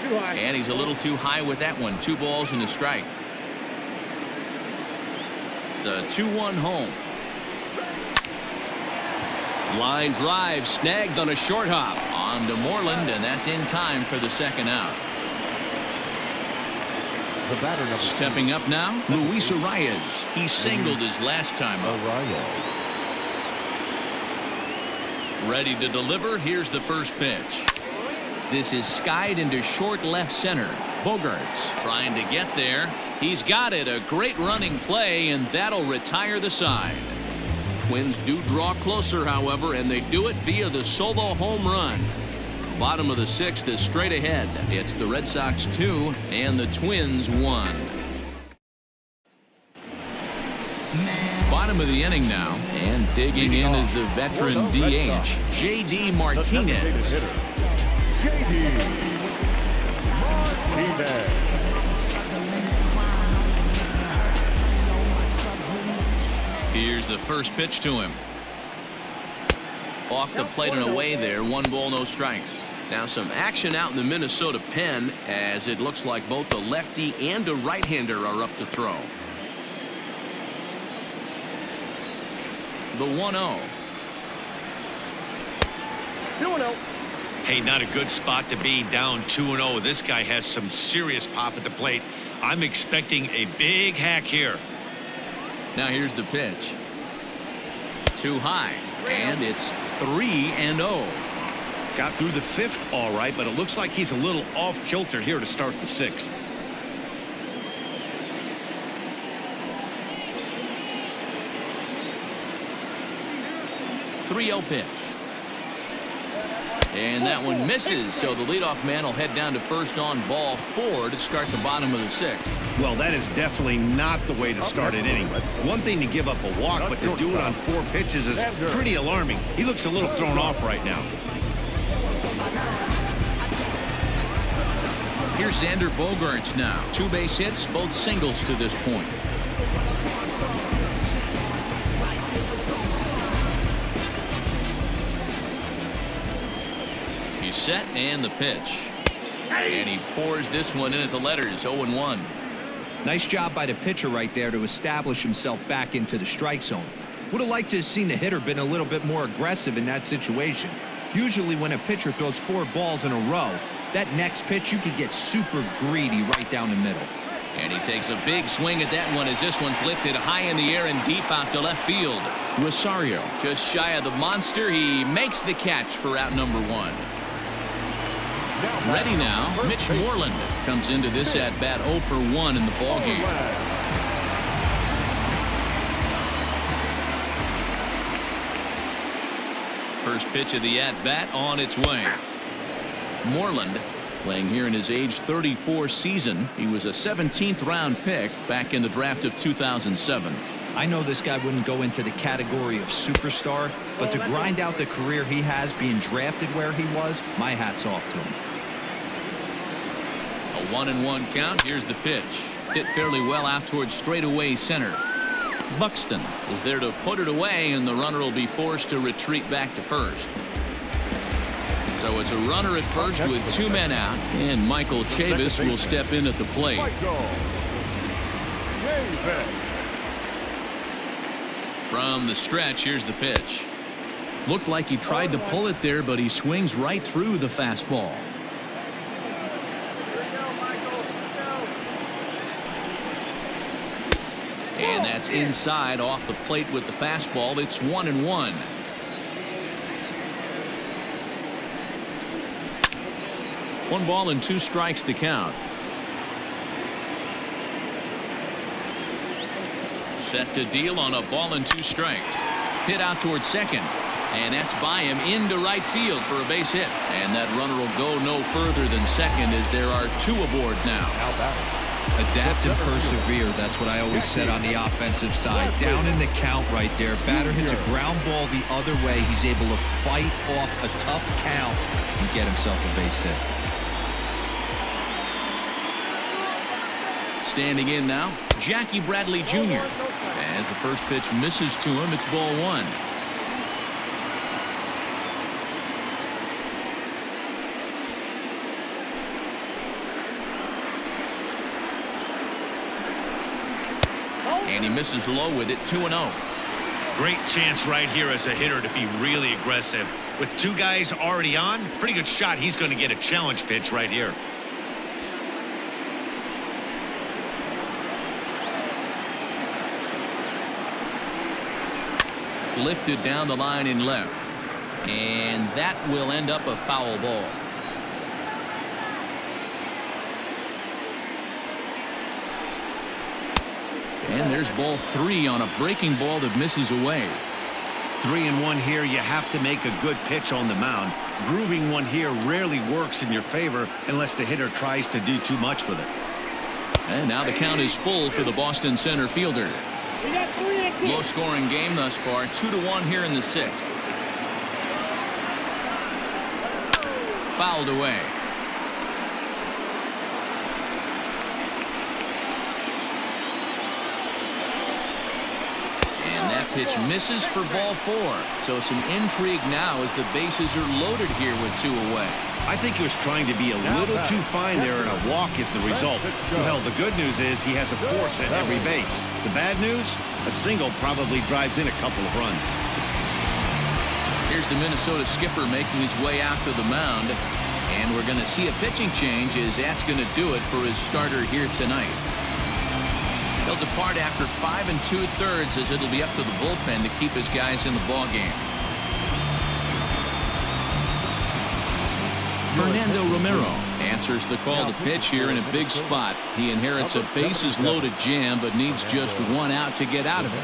Speaker 1: And he's a little too high with that one. 2 balls and a strike. The 2-1 home. Line drive snagged on a short hop. On to Moreland, and that's in time for the second out.
Speaker 3: The batter, number
Speaker 1: Stepping up now, Luis Arias. He singled his last time up. Ready to deliver. Here's the first pitch. This is skied into short left center. Bogarts trying to get there. He's got it. A great running play, and that'll retire the side. Twins do draw closer, however, and they do it via the solo home run. Bottom of the 6th is straight ahead. It's the Red Sox 2 and the Twins 1. Bottom of the inning now, and digging in is the veteran DH, J.D. Martinez. Here's the first pitch to him. Off the plate and away there. 1 ball, no strikes. Now some action out in the Minnesota pen, as it looks like both the lefty and a right-hander are up to throw. The 1-0.
Speaker 4: 2-0.
Speaker 2: Hey, not a good spot to be, down 2-0. This guy has some serious pop at the plate. I'm expecting a big hack here.
Speaker 1: Now here's the pitch. Too high, and it's 3-0.
Speaker 2: Got through the 5th all right, but it looks like he's a little off kilter here to start the 6th.
Speaker 1: Pitch. And that one misses, so the leadoff man will head down to first on ball 4 to start the bottom of the 6th.
Speaker 2: Well, that is definitely not the way to start an inning. One thing to give up a walk, but to do it on 4 pitches is pretty alarming. He looks a little thrown off right now.
Speaker 1: Here's Xander Bogaerts now. 2 base hits, both singles to this point. He's set, and the pitch. And he pours this one in at the letters. 0-1.
Speaker 5: Nice job by the pitcher right there to establish himself back into the strike zone. Would have liked to have seen the hitter been a little bit more aggressive in that situation. Usually when a pitcher throws 4 balls in a row, that next pitch you could get super greedy right down the middle.
Speaker 1: And he takes a big swing at that one as this one's lifted high in the air and deep out to left field. Rosario just shy of the monster. He makes the catch for out number 1. Ready now, Mitch Moreland comes into this at-bat 0 for 1 in the ballgame. First pitch of the at-bat on its way. Moreland playing here in his age 34 season. He was a 17th round pick back in the draft of 2007.
Speaker 5: I know this guy wouldn't go into the category of superstar, but to grind out the career he has being drafted where he was, my hat's off to him.
Speaker 1: A 1-1 count. Here's the pitch. Hit fairly well out towards straightaway center. Buxton is there to put it away, and the runner will be forced to retreat back to first. So it's a runner at first with 2 men out, and Michael Chavis will step in at the plate. From the stretch, here's the pitch. Looked like he tried to pull it there, but he swings right through the fastball. And that's inside off the plate with the fastball. It's 1-1. One ball and 2 strikes to count. Set to deal on a ball and 2 strikes. Hit out towards second. And that's by him into right field for a base hit. And that runner will go no further than second as there are 2 aboard now.
Speaker 5: Adapt and persevere. That's what I always said on the offensive side. Down in the count right there. Batter hits a ground ball the other way. He's able to fight off a tough count and get himself a base hit.
Speaker 1: Standing in now, Jackie Bradley Jr. As the first pitch misses to him, it's ball 1. And he misses low with it, 2-0.
Speaker 2: Great chance right here as a hitter to be really aggressive. With 2 guys already on, pretty good shot he's going to get a challenge pitch right here.
Speaker 1: Lifted down the line in left. And that will end up a foul ball. And there's ball 3 on a breaking ball that misses away.
Speaker 2: 3-1 here. You have to make a good pitch on the mound. Grooving one here rarely works in your favor unless the hitter tries to do too much with it.
Speaker 1: And now the count is full for the Boston center fielder. Low scoring game thus far, 2-1 here in the 6th. Fouled away. And that pitch misses for ball 4. So some intrigue now as the bases are loaded here with 2 away.
Speaker 2: I think he was trying to be a little too fine there, and a walk is the result. Well, the good news is he has a force at every base. The bad news? A single probably drives in a couple of runs.
Speaker 1: Here's the Minnesota skipper making his way out to the mound. And we're going to see a pitching change as that's going to do it for his starter here tonight. He'll depart after 5 2/3 as it'll be up to the bullpen to keep his guys in the ballgame. Fernando Romero answers the call to pitch here in a big spot. He inherits a bases-loaded jam, but needs just 1 out to get out of it.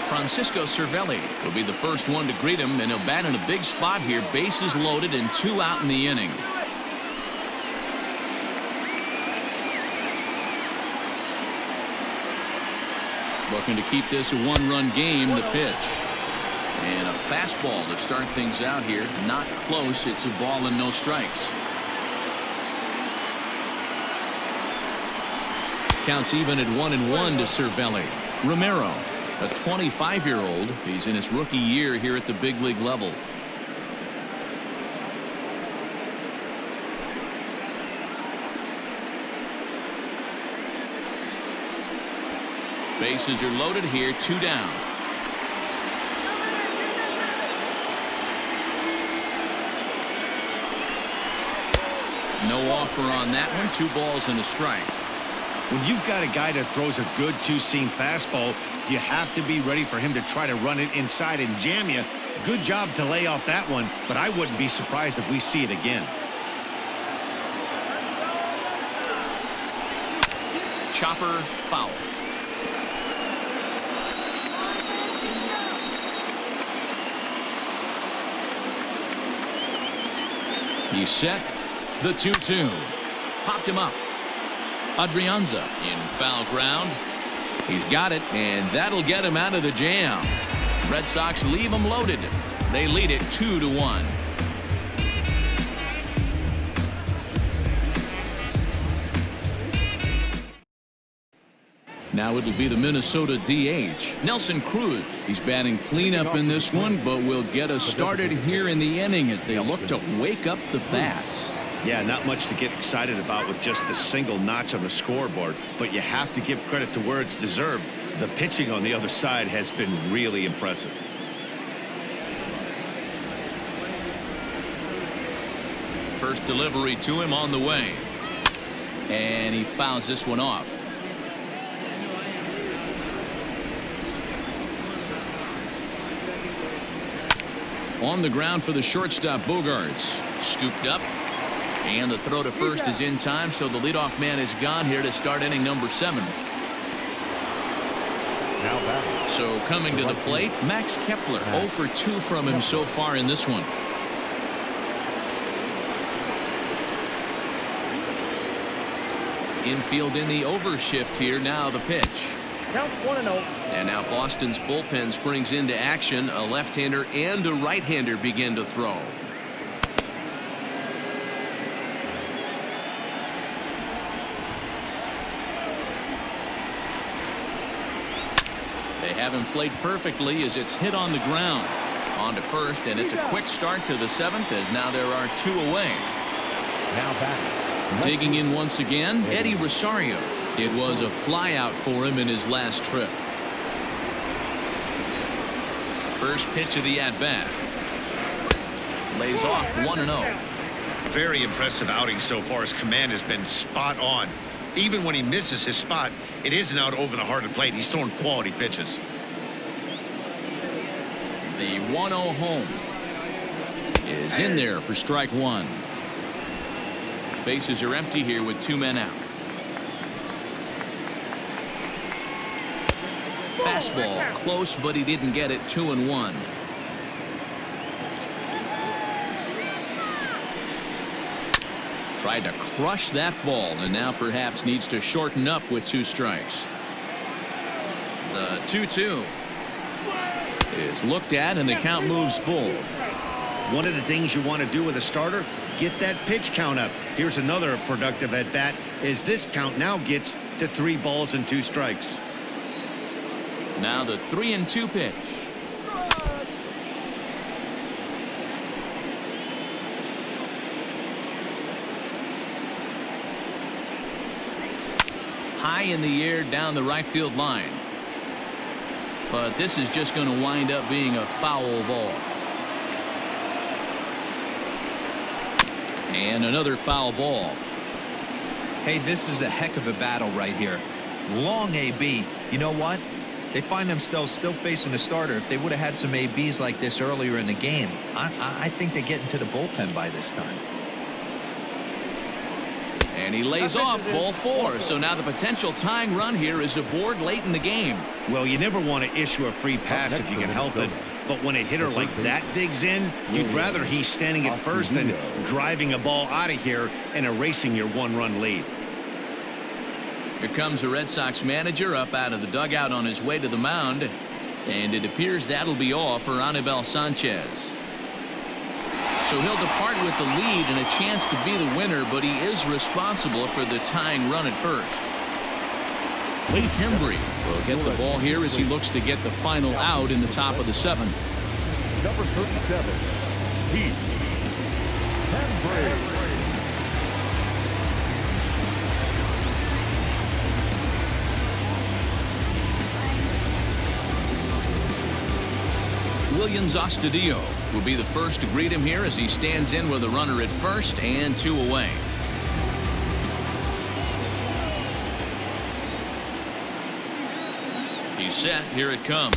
Speaker 1: Francisco Cervelli will be the first one to greet him, and he'll bat in a big spot here. Bases loaded and 2 out in the inning. Looking to keep this a 1-run game, the pitch. And a fastball to start things out here. Not close. It's a ball and no strikes. Counts even at 1-1 to Cervelli. Romero, a 25-year-old. He's in his rookie year here at the big league level. Bases are loaded here, 2 down. No offer on that one. 2 balls and a strike.
Speaker 2: When you've got a guy that throws a good 2-seam fastball, you have to be ready for him to try to run it inside and jam you. Good job to lay off that one, but I wouldn't be surprised if we see it again.
Speaker 1: Chopper foul. He's set. The 2-2. Popped him up. Adrianza in foul ground. He's got it, and that'll get him out of the jam. Red Sox leave him loaded. They lead it 2-1. Now it'll be the Minnesota DH, Nelson Cruz. He's batting cleanup in this one, but will get us started here in the inning as they look to wake up the bats.
Speaker 2: Yeah, not much to get excited about with just a single notch on the scoreboard, but you have to give credit to where it's deserved. The pitching on the other side has been really impressive.
Speaker 1: First delivery to him on the way. And he fouls this one off. On the ground for the shortstop, Bogarts. Scooped up. And the throw to first is in time, so the leadoff man is gone here to start inning number 7.
Speaker 3: Now batting.
Speaker 1: So coming to the plate, Max Kepler. 0 for 2 from him so far in this one. Infield in the overshift here. Now the pitch.
Speaker 4: Count 1-0.
Speaker 1: And now Boston's bullpen springs into action. A left-hander and a right-hander begin to throw. They haven't played perfectly as it's hit on the ground. On to first, and it's a quick start to the 7th as now there are 2 away.
Speaker 3: Now batting.
Speaker 1: Digging in once again, Eddie Rosario. It was a flyout for him in his last trip. First pitch of the at-bat. Lays off 1-0.
Speaker 2: Very impressive outing so far. His command has been spot on. Even when he misses his spot, it isn't out over the heart of the plate. He's throwing quality pitches.
Speaker 1: The 1-0 home is in there for strike 1. Bases are empty here with 2 men out. Fastball close, but he didn't get it. 2-1. Tried to crush that ball and now perhaps needs to shorten up with 2 strikes. The 2-2 is looked at and the count moves full.
Speaker 2: One of the things you want to do with a starter, get that pitch count up. Here's another productive at bat as this count now gets to 3 balls and 2 strikes.
Speaker 1: Now the 3-2 pitch. High in the air down the right field line. But this is just going to wind up being a foul ball. And another foul ball.
Speaker 5: Hey, this is a heck of a battle right here. Long AB. You know what? They find themselves still facing a starter. If they would have had some ABs like this earlier in the game, I think they get into the bullpen by this time.
Speaker 1: And he lays off ball 4. So now the potential tying run here is aboard late in the game.
Speaker 2: Well, you never want to issue a free pass if you can help it. But when a hitter like that digs in, you'd rather he's standing at first than driving a ball out of here and erasing your 1-run lead.
Speaker 1: Here comes the Red Sox manager up out of the dugout on his way to the mound. And it appears that'll be all for Anibal Sanchez. So he'll depart with the lead and a chance to be the winner, but he is responsible for the tying run at first. Leif Hembry will get the ball here as he looks to get the final out in the top of the 7th.
Speaker 3: Number 37, Heath Hembry.
Speaker 1: Williams Astudillo will be the first to greet him here as he stands in with a runner at first and 2 away. He's set. Here it comes.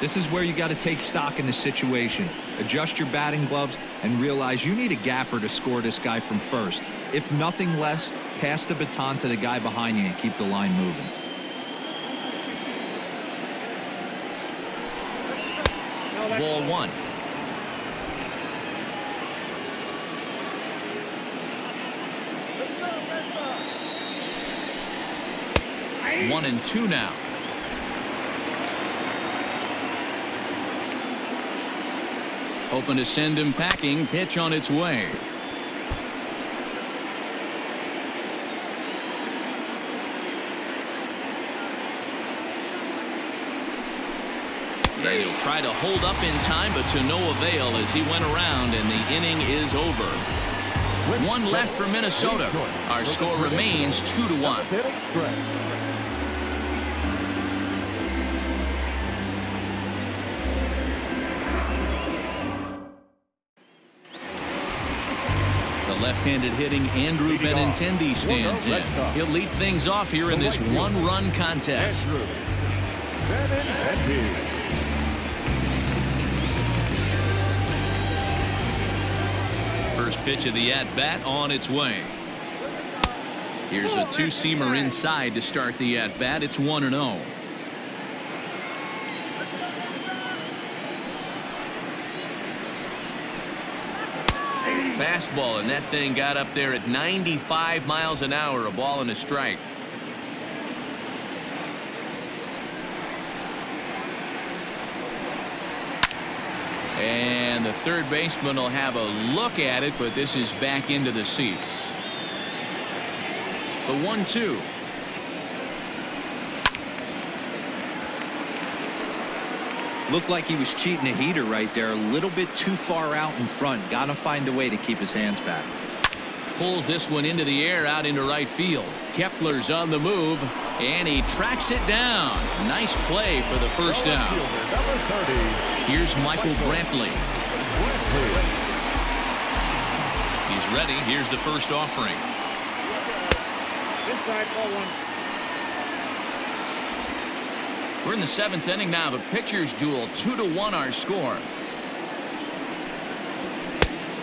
Speaker 5: This is where you got to take stock in the situation. Adjust your batting gloves and realize you need a gapper to score this guy from first. If nothing less, pass the baton to the guy behind you and keep the line moving.
Speaker 1: Ball 1. One and 2 now. Hoping to send him packing. Pitch on its way. They'll try to hold up in time, but to no avail as he went around and the inning is over. 1 left for Minnesota. Our score remains 2-1. left-handed hitting Andrew Benintendi stands in. He'll lead things off here in this one-run contest. First pitch of the at-bat on its way. Here's a two-seamer inside to start the at-bat. It's 1-0. Fastball, and that thing got up there at 95 miles an hour. A ball and a strike. And the third baseman will have a look at it, but this is back into the seats. The 1-2.
Speaker 5: Looked like he was cheating a heater right there. A little bit too far out in front. Got to find a way to keep his hands back.
Speaker 1: Pulls this one into the air out into right field. Kepler's on the move, and he tracks it down. Nice play for the first out. Here's Michael Brantley. He's ready. Here's the first offering.
Speaker 4: Inside, ball one.
Speaker 1: We're in the seventh inning now. The pitchers duel. 2-1 our score.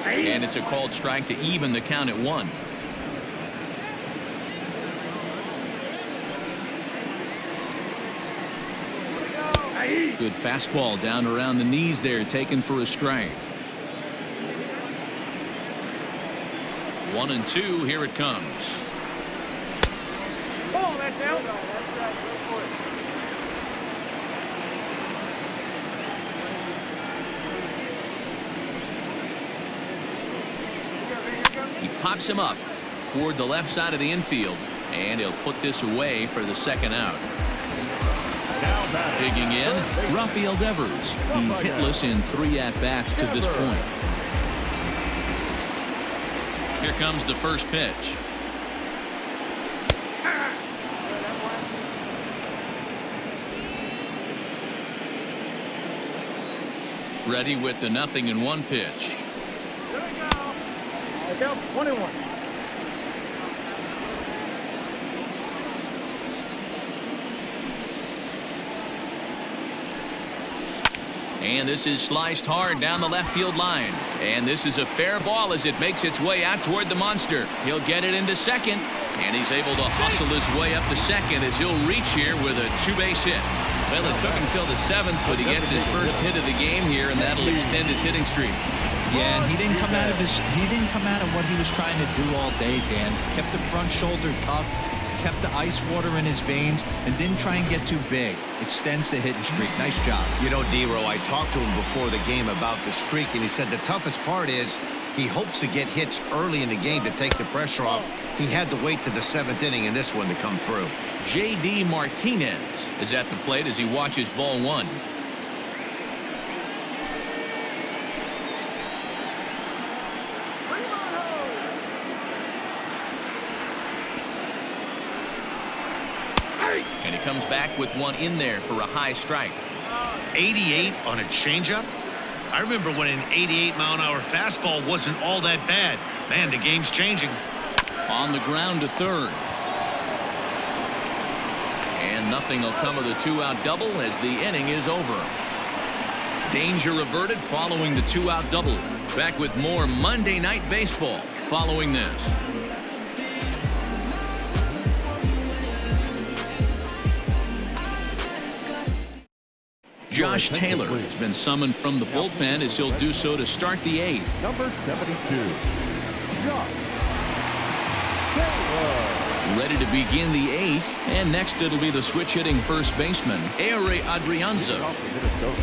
Speaker 1: And it's a called strike to even the count at 1. Good fastball down around the knees there, taken for a strike. 1-2. Here it comes.
Speaker 4: Ball, that's out.
Speaker 1: He pops him up toward the left side of the infield, and he'll put this away for the second out. Digging in, Rafael Devers. He's hitless in 3 at-bats to this point. Here comes the first pitch. Ready with the 0-1 pitch.
Speaker 4: There we go. 1-1.
Speaker 1: And this is sliced hard down the left field line. And this is a fair ball as it makes its way out toward the monster. He'll get it into second. And he's able to hustle his way up to second as he'll reach here with a 2-base hit. Well, it took him till the 7th, but he gets his first hit of the game here, and that'll extend his hitting streak.
Speaker 5: Yeah, and he didn't come out of what he was trying to do all day, Dan. Kept the front shoulder tucked, kept the ice water in his veins, and didn't try and get too big. Extends the hitting streak. Nice job.
Speaker 2: You know, D-Row, I talked to him before the game about the streak, and he said the toughest part is he hopes to get hits early in the game to take the pressure off. He had to wait to the 7th inning in this one to come through.
Speaker 1: J.D. Martinez is at the plate as he watches ball 1. And he comes back with one in there for a high strike.
Speaker 2: 88 on a changeup? I remember when an 88-mile-an-hour fastball wasn't all that bad. Man, the game's changing.
Speaker 1: On the ground to third. And nothing will come of the 2-out double as the inning is over. Danger averted following the 2-out double. Back with more Monday Night Baseball following this. Josh Taylor has been summoned from the bullpen as he'll do so to start the 8th.
Speaker 3: Number 72, Josh Taylor.
Speaker 1: Ready to begin the 8th, and next it'll be the switch-hitting first baseman, Ehire Adrianza.
Speaker 3: Off to Minnesota,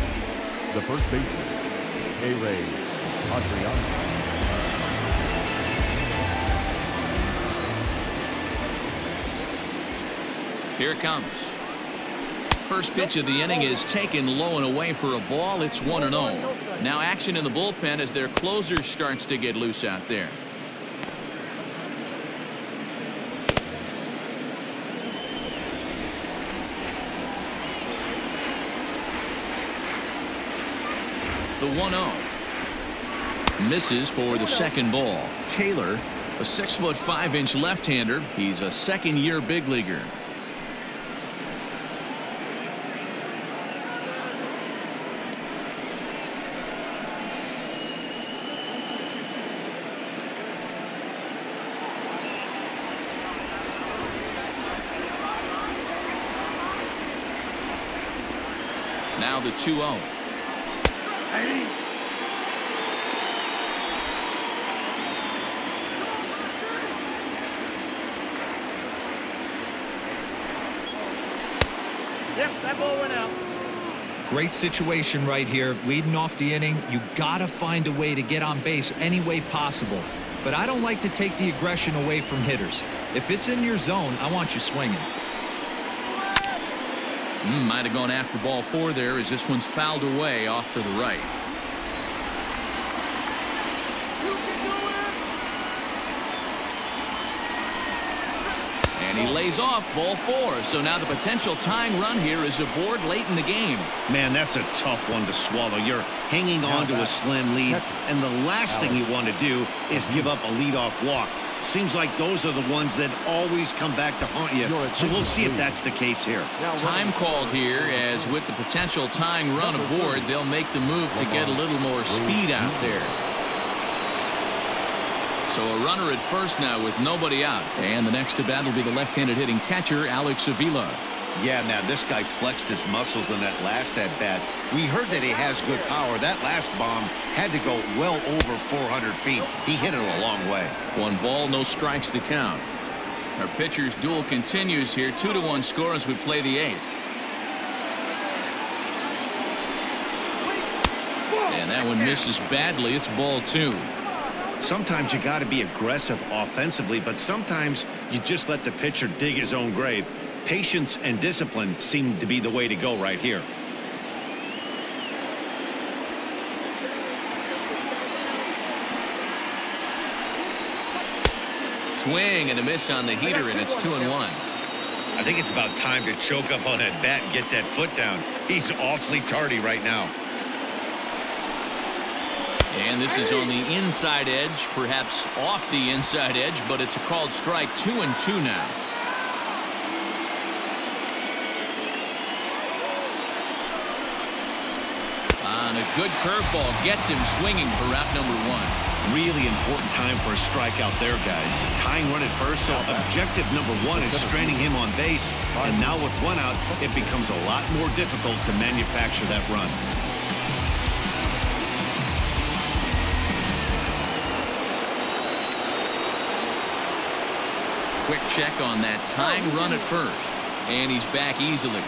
Speaker 3: the first baseman, Ehire Adrianza.
Speaker 1: Here it comes. First pitch of the inning is taken low and away for a ball. It's 1-0. Now action in the bullpen as their closer starts to get loose out there. The 1-0. Misses for the second ball. Taylor, a 6'5" left-hander. He's a second-year big leaguer. Now the 2-0.
Speaker 4: Yep, that ball went out.
Speaker 5: Great situation right here. Leading off the inning, you got to find a way to get on base any way possible. But I don't like to take the aggression away from hitters. If it's in your zone, I want you swinging.
Speaker 1: Might have gone after ball 4 there as this one's fouled away off to the right. And he lays off ball 4. So now the potential tying run here is aboard late in the game.
Speaker 2: Man, that's a tough one to swallow. You're hanging on to a slim lead, and the last thing you want to do is give up a leadoff walk. Seems like those are the ones that always come back to haunt you. So we'll see if that's the case here.
Speaker 1: Time called here, as with the potential tying run aboard, they'll make the move to get a little more speed out there. So a runner at first now with nobody out. And the next to bat will be the left-handed hitting catcher, Alex Avila.
Speaker 2: Yeah, man, this guy flexed his muscles in that last at-bat. We heard that he has good power. That last bomb had to go well over 400 feet. He hit it a long way. 1
Speaker 1: ball, no strikes to count. Our pitcher's duel continues here. 2-1 score as we play the 8th. And that one misses badly. It's ball 2.
Speaker 2: Sometimes you got to be aggressive offensively, but sometimes you just let the pitcher dig his own grave. Patience and discipline seem to be the way to go right here.
Speaker 1: Swing and a miss on the heater, and it's 2-1.
Speaker 2: I think it's about time to choke up on that bat and get that foot down. He's awfully tardy right now.
Speaker 1: And this is on the inside edge, perhaps off the inside edge, but it's a called strike. 2-2 now. On a good curveball, gets him swinging for route number 1.
Speaker 2: Really important time for a strikeout there, guys. Tying run at first, so objective number 1 is straining him on base. And now with 1 out, it becomes a lot more difficult to manufacture that run.
Speaker 1: Quick check on that tying run at first. And he's back easily.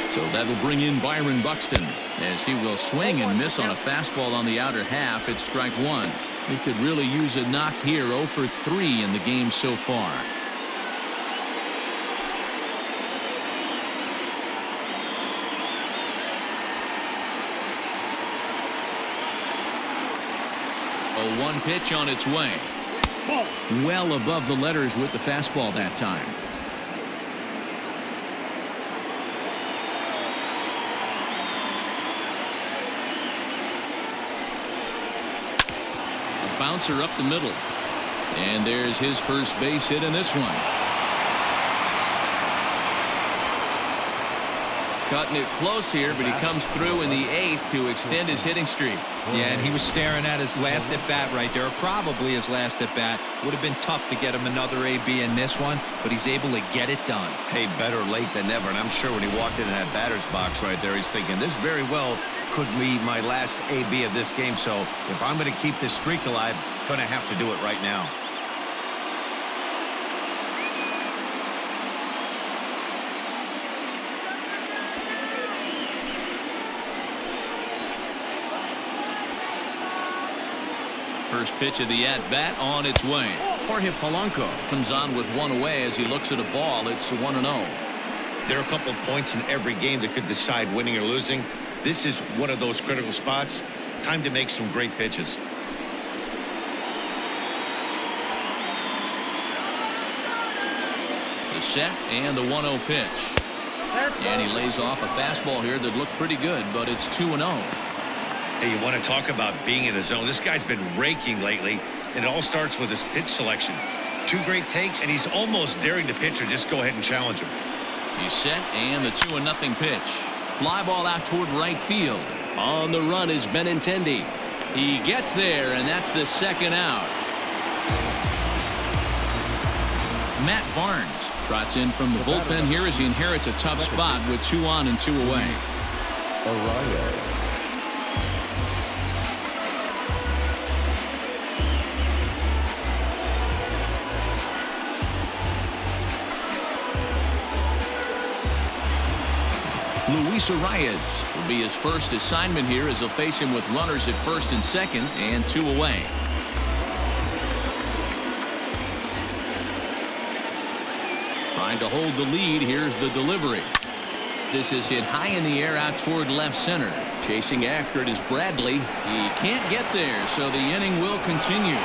Speaker 1: So that'll bring in Byron Buxton, as he will swing and miss on a fastball on the outer half. It's strike 1. He could really use a knock here. 0 for 3 in the game so far. A 1 pitch on its way. Well above the letters with the fastball that time. A bouncer up the middle. And there's his first base hit in this one. Cutting it close here, but he comes through in the 8th to extend his hitting streak.
Speaker 5: Yeah, and he was staring at his last at-bat right there, probably his last at-bat. Would have been tough to get him another AB in this one, but he's able to get it done.
Speaker 2: Hey, better late than never, and I'm sure when he walked into that batter's box right there, he's thinking, this very well could be my last AB of this game, so if I'm going to keep this streak alive, I'm going to have to do it right now.
Speaker 1: First pitch of the at-bat on its way. Jorge Polanco comes on with 1 away as he looks at a ball. It's 1-0.
Speaker 2: There are a couple of points in every game that could decide winning or losing. This is one of those critical spots. Time to make some great pitches.
Speaker 1: The set, and the 1-0 pitch. And he lays off a fastball here that looked pretty good, but it's 2-0.
Speaker 2: Hey, you want to talk about being in the zone? This guy's been raking lately, and it all starts with his pitch selection. 2 great takes, and he's almost daring the pitcher just go ahead and challenge him.
Speaker 1: He's set, and the 2-0 pitch. Fly ball out toward right field.
Speaker 7: On the run is Benintendi.
Speaker 1: He gets there, and that's the second out. Matt Barnes trots in from the bullpen here as he inherits a tough spot with 2 on and 2 away.
Speaker 3: Araya.
Speaker 1: Luis Arias will be his first assignment here as he'll face him with runners at first and second and 2 away. Trying to hold the lead. Here's the delivery. This is hit high in the air out toward left center. Chasing after it is Bradley. He can't get there, so the inning will continue.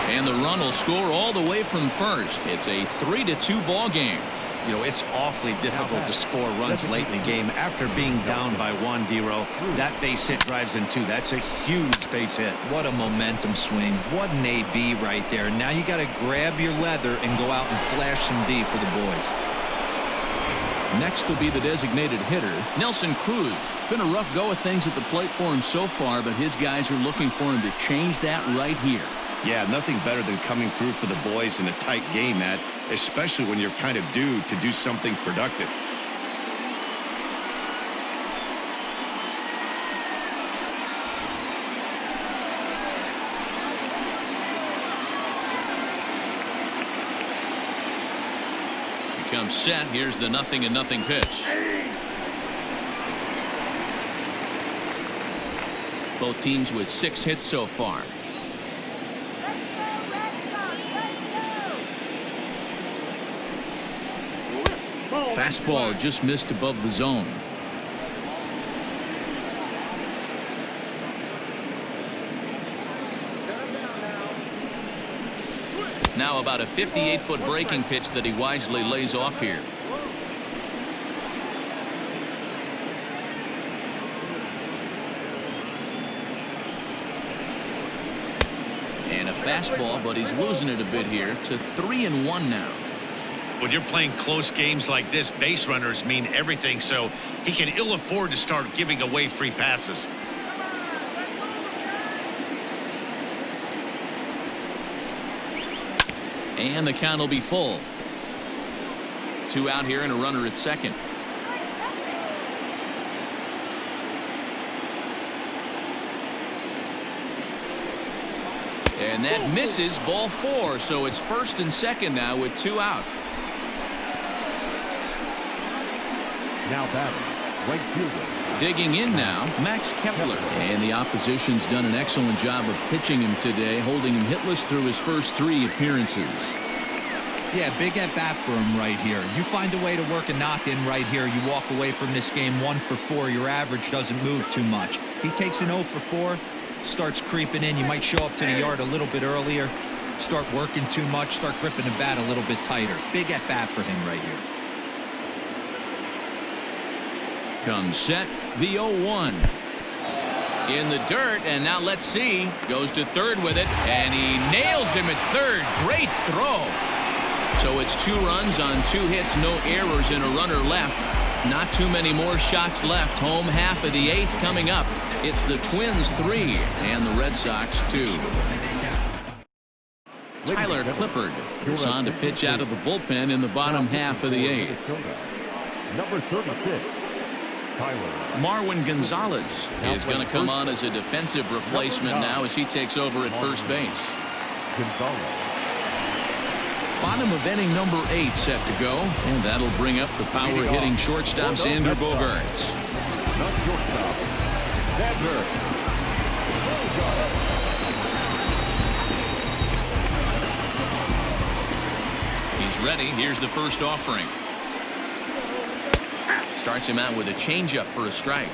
Speaker 1: And the run will score all the way from first. It's a 3-2 ball game.
Speaker 2: You know, it's awfully difficult to score runs late in the game after being down by 1, D-Row. That base hit drives in 2. That's a huge base hit.
Speaker 5: What a momentum swing. What an AB right there. Now you got to grab your leather and go out and flash some D for the boys.
Speaker 1: Next will be the designated hitter, Nelson Cruz. It's been a rough go of things at the plate for him so far, but his guys are looking for him to change that right here.
Speaker 2: Yeah, nothing better than coming through for the boys in a tight game, Matt, especially when you're kind of due to do something productive.
Speaker 1: He comes set. Here's the 0-0 pitch. Both teams with 6 hits so far. Fastball just missed above the zone. Now about a 58-foot breaking pitch that he wisely lays off here. And a fastball, but he's losing it a bit here to 3-1 now.
Speaker 2: When you're playing close games like this, base runners mean everything, so he can ill afford to start giving away free passes.
Speaker 1: And the count will be full. 2 out here and a runner at second. And that misses, ball 4, so it's first and second now with 2 out.
Speaker 3: Now batting, right fielder.
Speaker 1: Digging in now, Max Kepler. And the opposition's done an excellent job of pitching him today, holding him hitless through his first 3 appearances.
Speaker 5: Yeah, big at bat for him right here. You find a way to work a knock in right here. You walk away from this game 1 for 4. Your average doesn't move too much. He takes an 0 for 4, starts creeping in. You might show up to the yard a little bit earlier, start working too much, start gripping the bat a little bit tighter. Big at bat for him right here.
Speaker 1: Comes set, the 0-1. In the dirt, and now let's see. Goes to third with it, and he nails him at third. Great throw. So it's 2 runs on 2 hits, no errors, and a runner left. Not too many more shots left. Home half of the 8th coming up. It's the Twins 3 and the Red Sox 2. Tyler Clippard is on to pitch out of the bullpen in the bottom half of the 8th.
Speaker 3: Number 36.
Speaker 1: Marwin Gonzalez is going to come on as a defensive replacement now as he takes over at first base. Bottom of inning number 8 set to go, and that'll bring up the power-hitting shortstop Xander Bogaerts. He's ready. Here's the first offering. Starts him out with a changeup for a strike.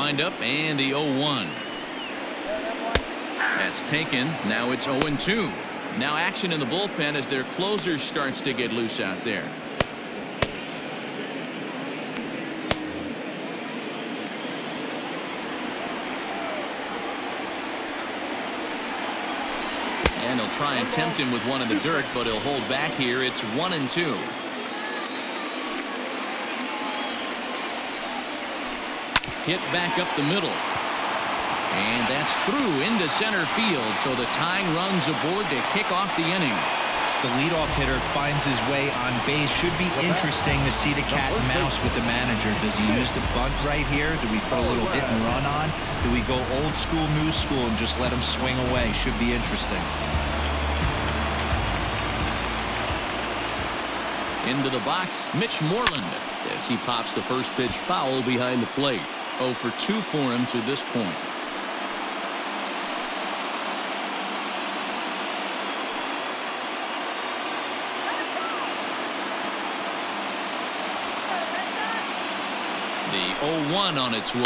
Speaker 1: windup and the 0-1. That's taken. Now it's 0-2. Now action in the bullpen as their closer starts to get loose out there. And he'll try and tempt him with one in the dirt, but he'll hold back here. It's 1-2. Hit back up the middle. And that's through into center field, so the tying run's aboard to kick off the inning.
Speaker 5: The leadoff hitter finds his way on base. Should be interesting to see the cat and mouse with the manager. Does he use the bunt right here? Do we put a little hit and run on? Do we go old school, new school, and just let him swing away? Should be interesting.
Speaker 1: Into the box, Mitch Moreland, as he pops the first pitch foul behind the plate. 0 for 2 for him to this point. The 0-1 on its way.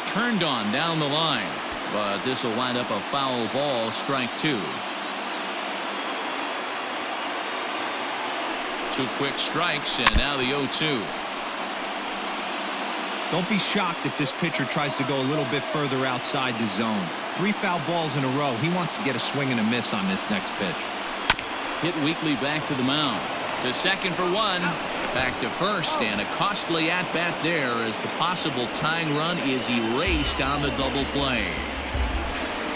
Speaker 1: Turned on down the line, but this will wind up a foul ball, strike 2. 2 quick strikes, and now the 0-2.
Speaker 5: Don't be shocked if this pitcher tries to go a little bit further outside the zone. 3 foul balls in a row. He wants to get a swing and a miss on this next pitch.
Speaker 1: Hit weakly back to the mound. To second for 1. Back to first, and a costly at-bat there as the possible tying run is erased on the double play.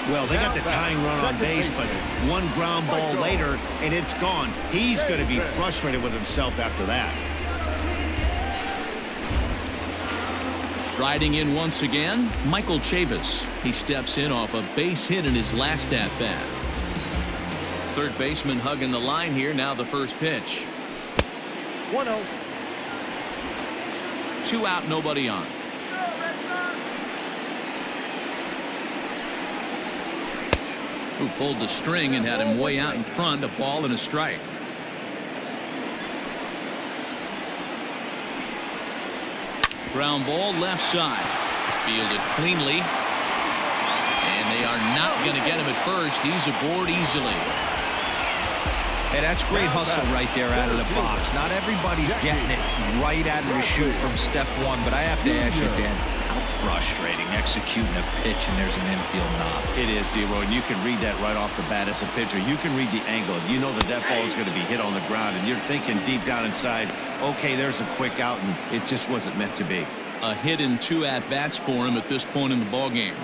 Speaker 2: Well, they got the tying run on base, but one ground ball later, and it's gone. He's going to be frustrated with himself after that.
Speaker 1: Riding in once again, Michael Chavis. He steps in off a base hit in his last at-bat. Third baseman hugging the line here. Now the first pitch.
Speaker 4: 1-0.
Speaker 1: 2 out, nobody on. Who pulled the string and had him way out in front. A ball and a strike. Ground ball left side. Fielded cleanly. And they are not going to get him at first. He's aboard easily.
Speaker 5: Hey, that's great hustle right there out of the box. Not everybody's getting it right out of the chute from step 1, but I have to ask you, Dan, how frustrating executing a pitch and there's an infield knock.
Speaker 2: It is, D-Roy, and you can read that right off the bat as a pitcher. You can read the angle. You know that that ball is going to be hit on the ground, and you're thinking deep down inside, okay, there's a quick out, and it just wasn't meant to be.
Speaker 1: A hit in 2 at-bats for him at this point in the ballgame.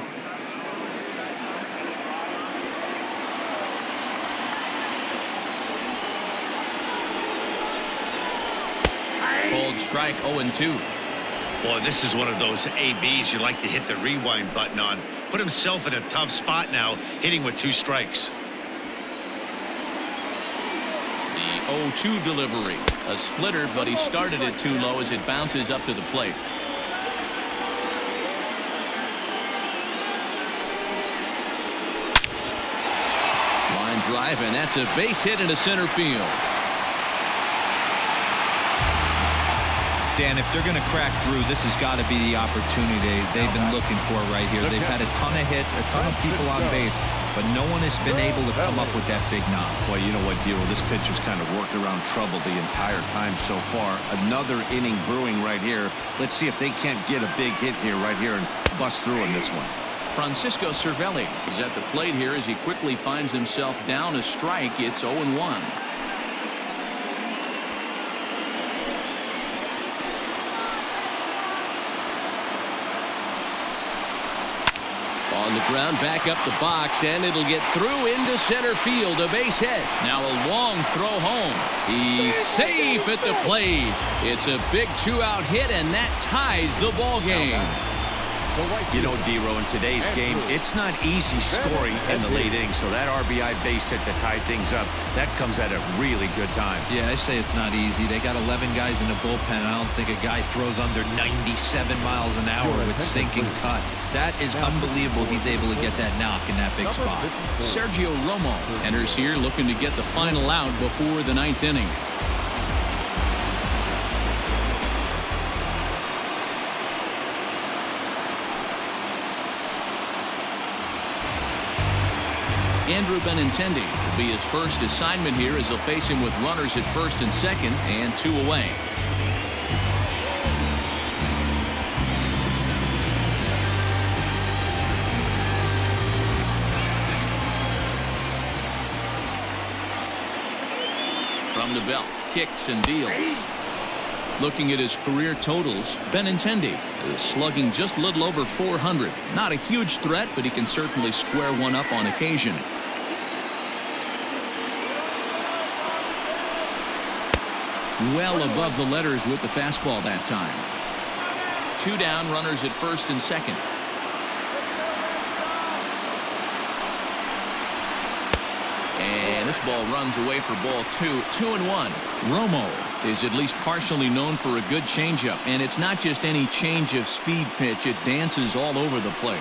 Speaker 1: Called strike 0-2.
Speaker 2: Boy, this is one of those ABs you like to hit the rewind button on. Put himself in a tough spot now, hitting with 2 strikes.
Speaker 1: The 0-2 delivery. A splitter, but he started it too low as it bounces up to the plate. Line drive, and that's a base hit into center field.
Speaker 5: Dan, if they're going to crack through, this has got to be the opportunity they've been looking for right here. They've had a ton of hits, a ton of people on base, but no one has been able to come up with that big knock.
Speaker 2: Well, you know what, Dio? This pitcher's kind of worked around trouble the entire time so far. Another inning brewing right here. Let's see if they can't get a big hit here right here and bust through in this one.
Speaker 1: Francisco Cervelli is at the plate here as he quickly finds himself down a strike. It's 0-1. On the ground, back up the box, and it'll get through into center field. A base hit. Now a long throw home. He's safe at the plate. It's a big 2-out hit, and that ties the ball game.
Speaker 2: You know, D-Row, in today's game, it's not easy scoring in the late innings, so that RBI base hit to tie things up, that comes at a really good time.
Speaker 5: Yeah, I say it's not easy. They got 11 guys in the bullpen, and I don't think a guy throws under 97 miles an hour with sinking cut. That is unbelievable he's able to get that knock in that big spot.
Speaker 1: Sergio Romo enters here looking to get the final out before the 9th inning. Andrew Benintendi will be his first assignment here as he'll face him with runners at first and second and 2 away. From the belt, kicks and deals. Looking at his career totals, Benintendi is slugging just a little over 400. Not a huge threat, but he can certainly square one up on occasion. Well above the letters with the fastball that time. 2 down, runners at first and second. And this ball runs away for ball 2. 2-1. Romo is at least partially known for a good changeup, and it's not just any change of speed pitch. It dances all over the place.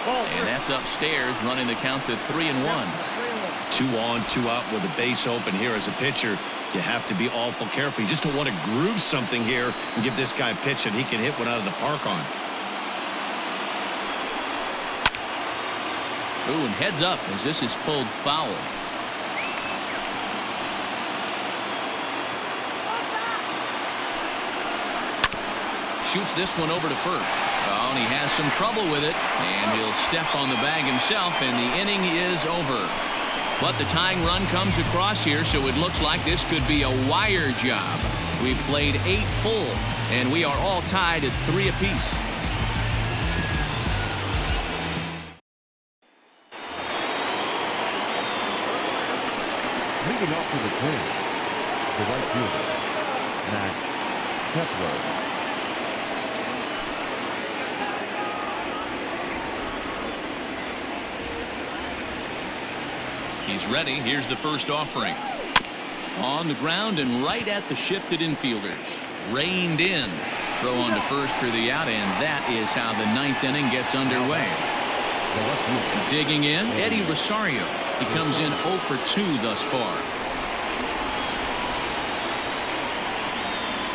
Speaker 1: And that's upstairs, running the count to 3-1.
Speaker 2: 2 on, 2 out with a base open here. As a pitcher, you have to be awful careful. You just don't want to groove something here and give this guy a pitch that he can hit one out of the park on.
Speaker 1: Ooh, and heads up as this is pulled foul. Shoots this one over to first. Oh, and he has some trouble with it, and he'll step on the bag himself, and the inning is over. But the tying run comes across here, so it looks like this could be a wire job. We've played 8 full, and we are all tied at 3 apiece.
Speaker 3: Leading off for the Twins, the right fielder, Matt Kepler.
Speaker 1: He's ready. Here's the first offering. On the ground and right at the shifted infielders. Reined in. Throw on to first for the out, and that is how the 9th inning gets underway. Digging in, Eddie Rosario. He comes in 0 for 2 thus far.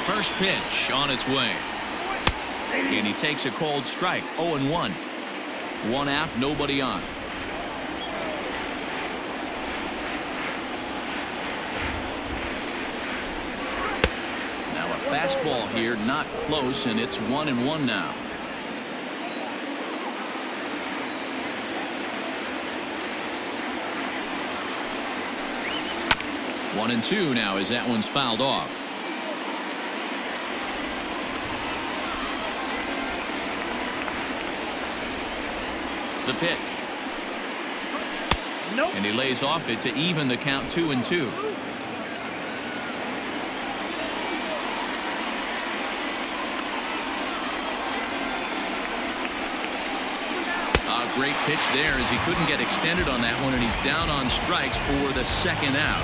Speaker 1: First pitch on its way. And he takes a cold strike. 0-1. 1 out, nobody on. Now a fastball here, not close, and it's 1-1 now. One and 2 now as that one's fouled off. The pitch.
Speaker 4: Nope.
Speaker 1: And he lays off it to even the count 2-2. A great pitch there as he couldn't get extended on that one, and he's down on strikes for the 2nd out.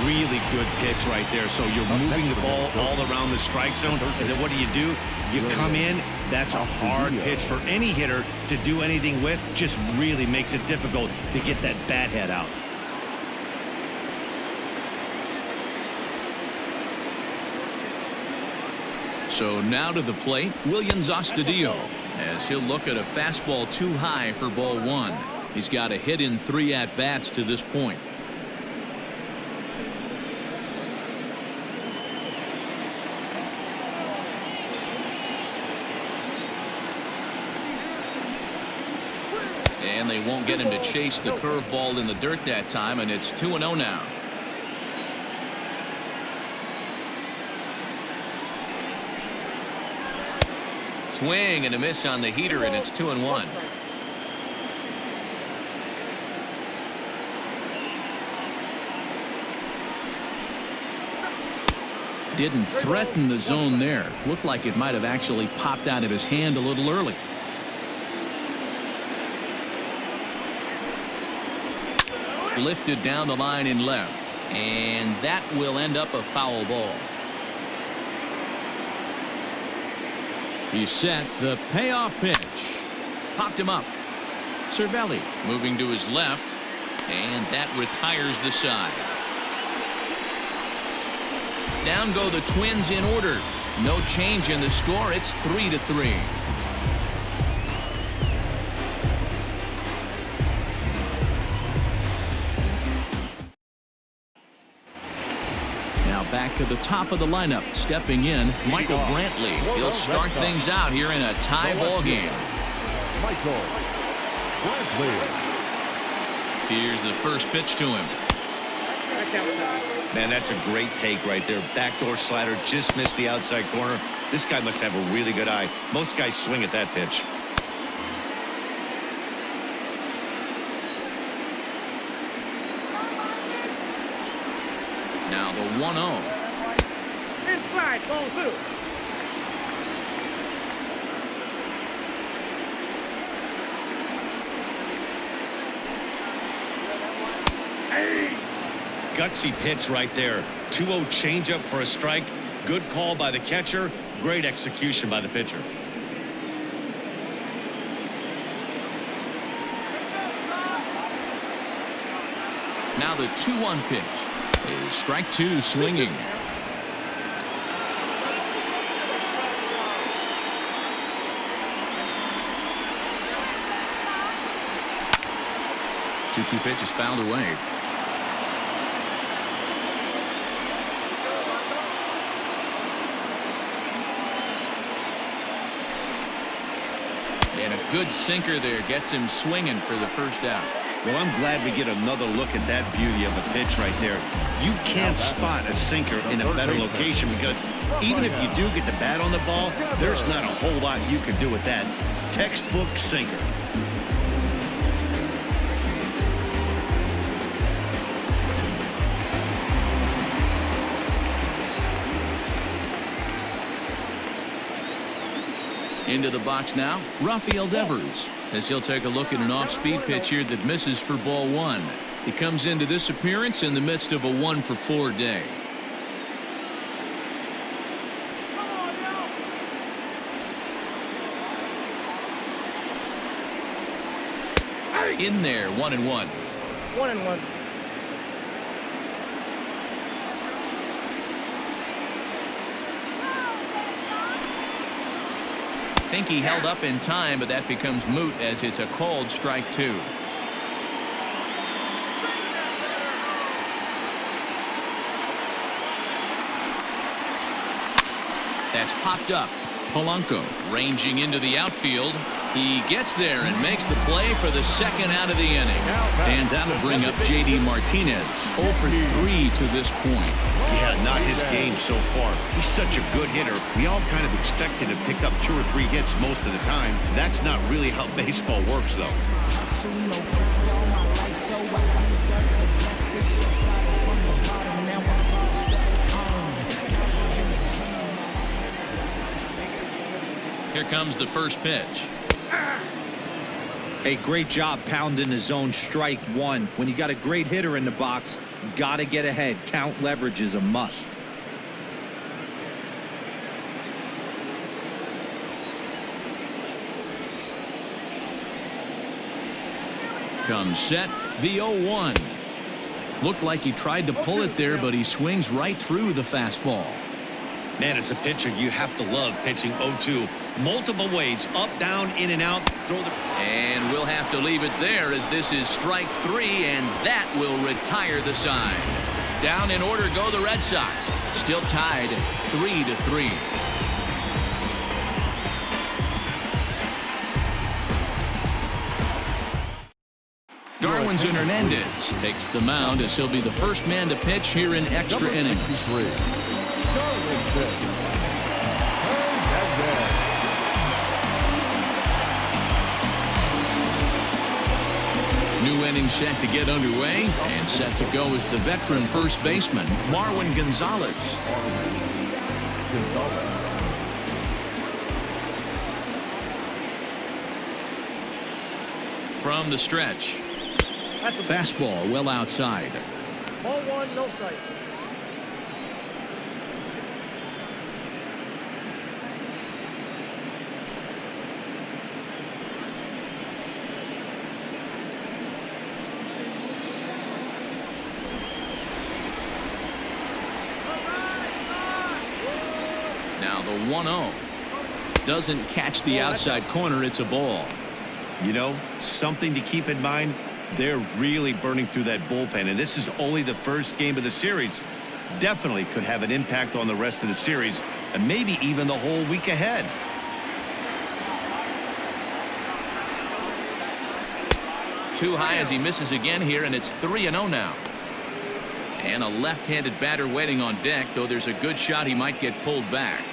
Speaker 2: Really good pitch right there. So you're moving the ball all around the strike zone, and then what do? You come in. That's a hard pitch for any hitter to do anything with. Just really makes it difficult to get that bat head out.
Speaker 1: So now to the plate, Williams Astudillo, as he'll look at a fastball too high for ball 1. He's got a hit in 3 at-bats to this point. And they won't get him to chase the curveball in the dirt that time, and it's 2-0 now. Swing and a miss on the heater, and it's 2-1. Didn't threaten the zone there. Looked like it might have actually popped out of his hand a little early. Lifted down the line in left, and that will end up a foul ball. He's set. The payoff pitch popped him up. Cervelli moving to his left, and that retires the side. Down go the Twins in order. No change in the score. It's 3-3. back at the top of the lineup. Stepping in, Michael Brantley. He'll start things out here in a tie ball game.
Speaker 3: Michael Brantley.
Speaker 1: Here's the first pitch to him.
Speaker 2: Man, that's a great take right there. Backdoor slider, just missed the outside corner. This guy must have a really good eye. Most guys swing at that pitch.
Speaker 1: Now the 1-0.
Speaker 4: Inside, ball 2.
Speaker 2: Gutsy pitch right there. 2-0 changeup for a strike. Good call by the catcher. Great execution by the pitcher.
Speaker 1: Now the 2-1 pitch. Is strike 2 swinging. Two pitch is fouled away. And a good sinker there gets him swinging for the first out.
Speaker 2: Well, I'm glad we get another look at that beauty of a pitch right there. You can't spot a sinker in a better location because even if you do get the bat on the ball, there's not a whole lot you can do with that. Textbook sinker.
Speaker 1: Into the box now, Rafael Devers, as he'll take a look at an off-speed pitch here that misses for ball 1. He comes into this appearance in the midst of a 1-for-4 day. In there, 1-1.
Speaker 4: 1-1.
Speaker 1: Think he held up in time, but that becomes moot as it's a called strike 2. That's popped up. Polanco ranging into the outfield. He gets there and makes the play for the second out of the inning. And that'll bring up J.D. Martinez. 0 for 3 to this point.
Speaker 2: Yeah, not his game so far. He's such a good hitter. We all kind of expect him to pick up 2 or 3 hits most of the time. That's not really how baseball works, though.
Speaker 1: Here comes the first pitch.
Speaker 5: Hey, great job pounding the zone. Strike 1. When you got a great hitter in the box, got to get ahead. Count leverage is a must.
Speaker 1: Comes set, the 0-1. Looked like he tried to pull it there, but he swings right through the fastball.
Speaker 2: Man, as a pitcher, you have to love pitching 0-2. Multiple ways, up, down, in and out. Throw the...
Speaker 1: And we'll have to leave it there as this is strike 3, and that will retire the side. Down in order go the Red Sox. Still tied 3-3. Darwinzon Hernandez takes the mound as he'll be the first man to pitch here in extra innings. New inning set to get underway, and set to go is the veteran first baseman, Marwin Gonzalez. From the stretch. Fastball well outside.
Speaker 4: Ball 1, no strike.
Speaker 1: Now the 1-0. Doesn't catch the outside corner. It's a ball.
Speaker 2: You know, something to keep in mind, they're really burning through that bullpen, and this is only the first game of the series. definitely could have an impact on the rest of the series and maybe even the whole week ahead.
Speaker 1: Too high as he misses again here, and it's 3-0 now. And a left-handed batter waiting on deck, though there's a good shot he might get pulled back.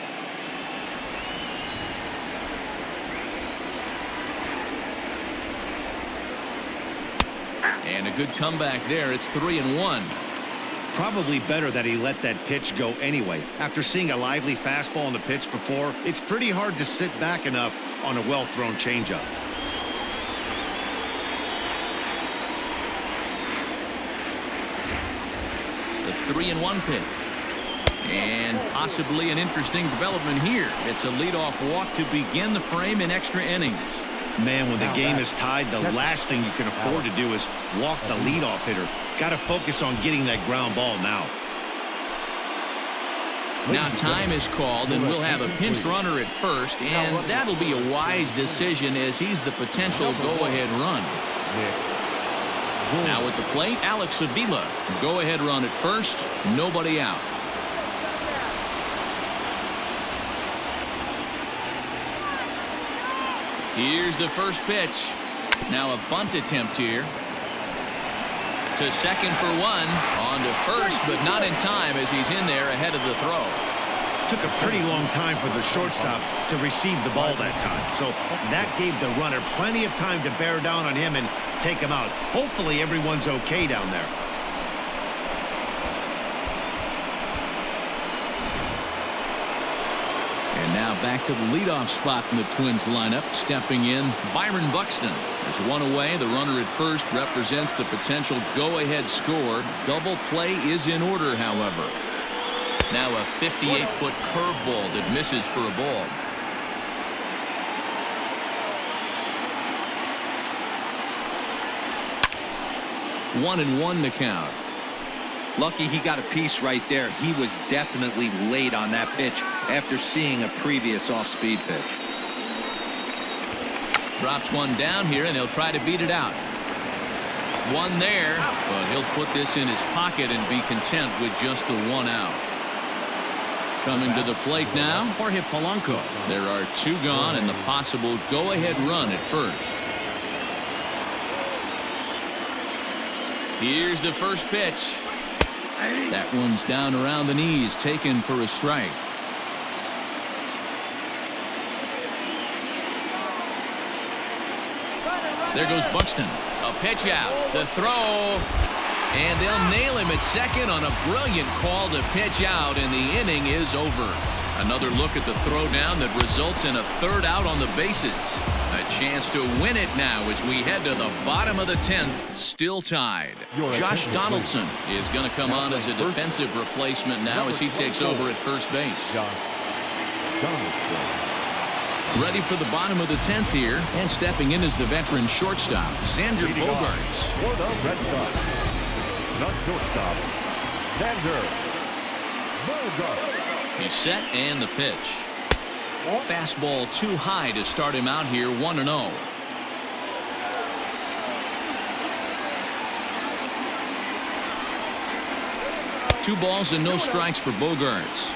Speaker 1: And a good comeback there. It's 3-1.
Speaker 2: Probably better that he let that pitch go anyway. After seeing a lively fastball on the pitch before, it's pretty hard to sit back enough on a well-thrown changeup.
Speaker 1: The 3-1 pitch. And possibly an interesting development here. It's a leadoff walk to begin the frame in extra innings.
Speaker 2: Man, when the game is tied, the last thing you can afford to do is walk the leadoff hitter. Got to focus on getting that ground ball now.
Speaker 1: Now time is called, and we'll have a pinch runner at first, and that'll be a wise decision as he's the potential go-ahead run. Now at the plate, Alex Avila. Go-ahead run at first, nobody out. Here's the first pitch. Now a bunt attempt here. To second for one. On to first, but not in time as he's in there ahead of the throw.
Speaker 2: Took a pretty long time for the shortstop to receive the ball that time. So that gave the runner plenty of time to bear down on him and take him out. Hopefully everyone's okay down there.
Speaker 1: And now back to the leadoff spot in the Twins lineup. Stepping in, Byron Buxton. There's one away. The runner at first represents the potential go-ahead score. Double play is in order, however. Now a 58-foot curveball that misses for a ball. One and one to count.
Speaker 5: Lucky he got a piece right there. He was definitely late on that pitch after seeing a previous off-speed pitch.
Speaker 1: Drops one down here, and he'll try to beat it out. One there, but he'll put this in his pocket and be content with just the one out. Coming to the plate now, Jorge Polanco. There are two gone and the possible go-ahead run at first. Here's the first pitch. That one's down around the knees, taken for a strike. There goes Buxton. A pitch out. The throw. And they'll nail him at second on a brilliant call to pitch out, and the inning is over. Another look at the throwdown that results in a third out on the bases. A chance to win it now as we head to the bottom of the 10th, still tied. Josh Donaldson is going to come on as a defensive replacement now as he takes over at first base. Ready for the bottom of the 10th here, and stepping in is the veteran shortstop, Xander Bogaerts. He's set, and the pitch. Fastball too high to start him out here, 1-0. Two balls and no strikes for Bogaerts.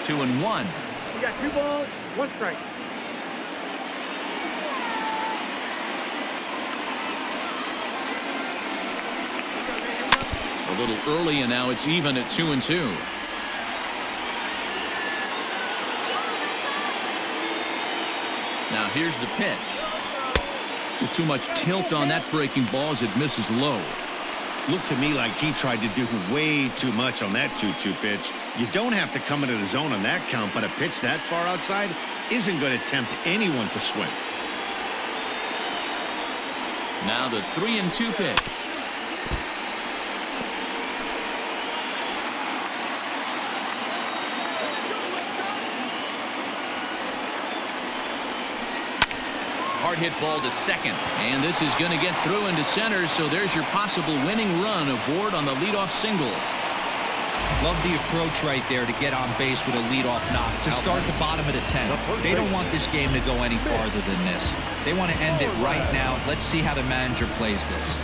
Speaker 1: Two and one.
Speaker 4: You got 2 balls, 1 strike.
Speaker 1: A little early, and now it's even at 2-2. Now here's the pitch. With too much tilt on that breaking ball as it misses low.
Speaker 2: Looked to me like he tried to do way too much on that 2-2 pitch. You don't have to come into the zone on that count, but a pitch that far outside isn't going to tempt anyone to swing.
Speaker 1: Now the 3-2 pitch. Hard hit ball to second, and this is going to get through into center, so there's your possible winning run aboard on the leadoff single.
Speaker 5: Love the approach right there to get on base with a leadoff knock to start the bottom of the 10th. They don't want this game to go any farther than this. They want to end it right now. Let's see how the manager plays this.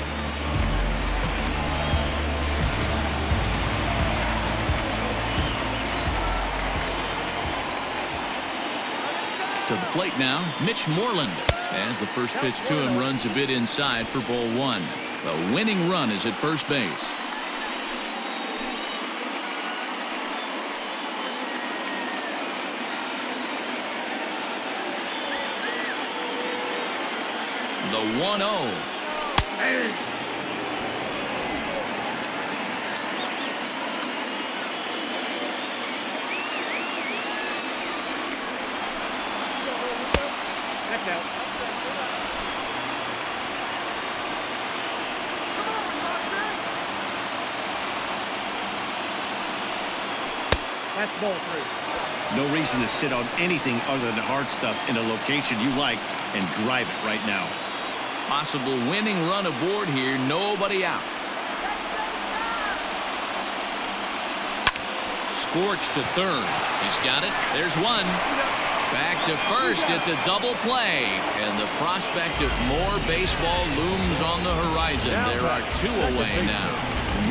Speaker 1: To the plate now, Mitch Moreland. As the first pitch to him runs a bit inside for ball one. The winning run is at first base. The 1-0.
Speaker 4: That's out. That's ball three.
Speaker 2: No reason to sit on anything other than hard stuff in a location you like and drive it right now.
Speaker 1: Possible winning run aboard here. Nobody out. Scorch to third. He's got it. There's one. Back to first. It's a double play. And the prospect of more baseball looms on the horizon. There are two away now.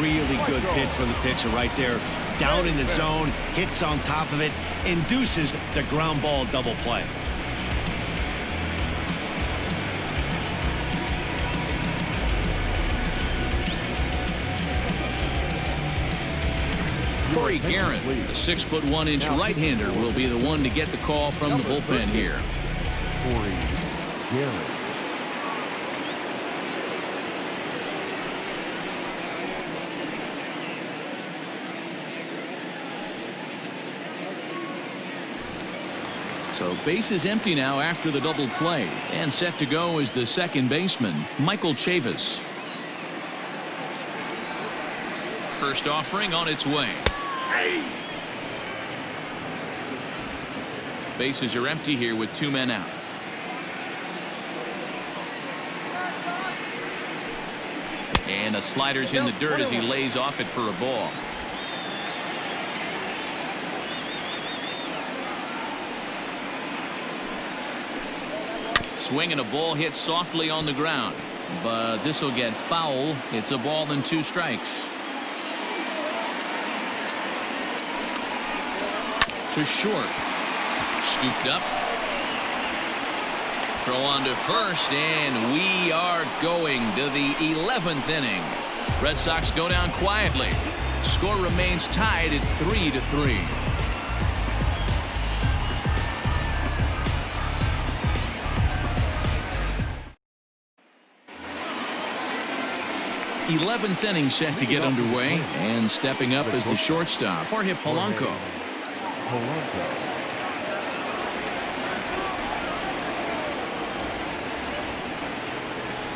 Speaker 2: Really good pitch from the pitcher right there. Down in the zone, hits on top of it, induces the ground ball double play.
Speaker 1: Corey Guerin, the 6'1" right-hander, will be the one to get the call from the bullpen here.
Speaker 3: Corey Guerin.
Speaker 1: So base is empty now after the double play, and set to go is the second baseman, Michael Chavis. First offering on its way. Bases are empty here with two men out. And a slider's in the dirt as he lays off it for a ball. Swing and a ball hits softly on the ground, but this will get foul. It's a ball and two strikes. To short. Scooped up. Throw on to first, and we are going to the 11th inning. Red Sox go down quietly. Score remains tied at 3-3. th inning set to get underway, and stepping up as the shortstop, Jorge Polanco.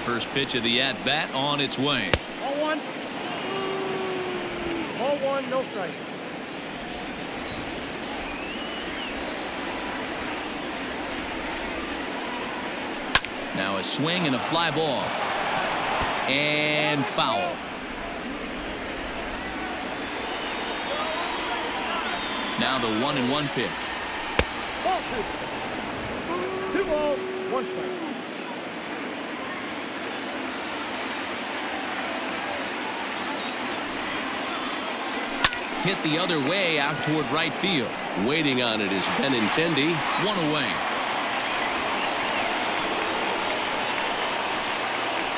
Speaker 1: First pitch of the at-bat on its way.
Speaker 4: Ball one. Ball one, no strike.
Speaker 1: Now a swing and a fly ball. And foul. Now the 1-1 pitch.
Speaker 4: Ball two. 2 balls, 1 strike.
Speaker 1: Hit the other way out toward right field. Waiting on it is Benintendi. 1 away.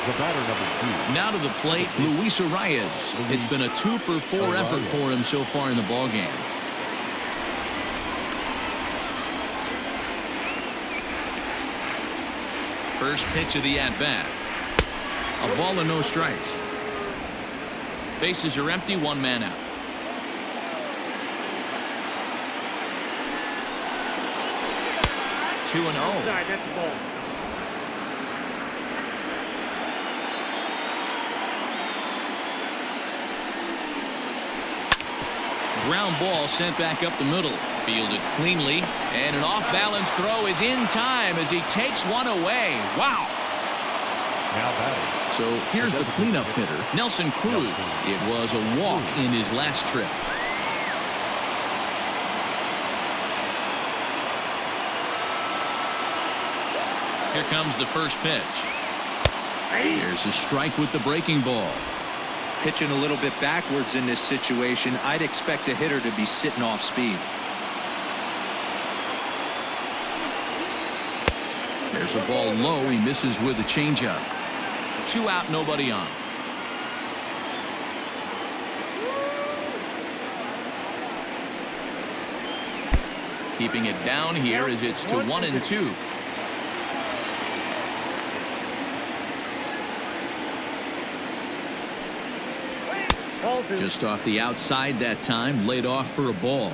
Speaker 3: The batter, number 2.
Speaker 1: Now to the plate, Luis Arias. It's been a 2-for-4 effort for him so far in the ballgame. First pitch of the at-bat. A ball and no strikes. Bases are empty, 1 man out. 2-0.
Speaker 4: Outside, that's the ball.
Speaker 1: Ground ball sent back up the middle. Fielded cleanly, and an off-balance throw is in time as he takes one away. Wow.
Speaker 3: Now batting.
Speaker 1: So here's the cleanup hitter, Nelson Cruz. It was a walk in his last trip. Here comes the first pitch. Here's a strike with the breaking ball.
Speaker 5: Pitching a little bit backwards in this situation, I'd expect a hitter to be sitting off speed.
Speaker 1: There's a ball low. He misses with a changeup. 2 out, nobody on. Keeping it down here as it's to 1-2. Just off the outside that time, laid off for a ball.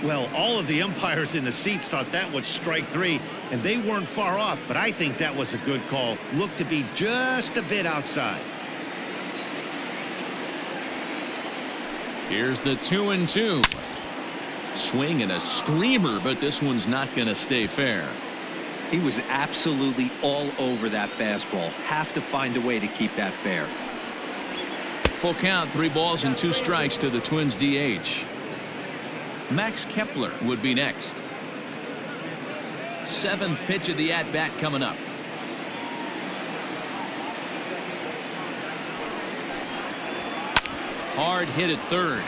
Speaker 2: Well, all of the umpires in the seats thought that was strike 3, and they weren't far off, but I think that was a good call. Looked to be just a bit outside.
Speaker 1: Here's the 2-2. Swing and a screamer, but this one's not going to stay fair.
Speaker 5: He was absolutely all over that fastball. Have to find a way to keep that fair.
Speaker 1: Full count, 3 balls and 2 strikes to the Twins DH. Max Kepler would be next. 7th pitch of the at-bat coming up. Hard hit at third.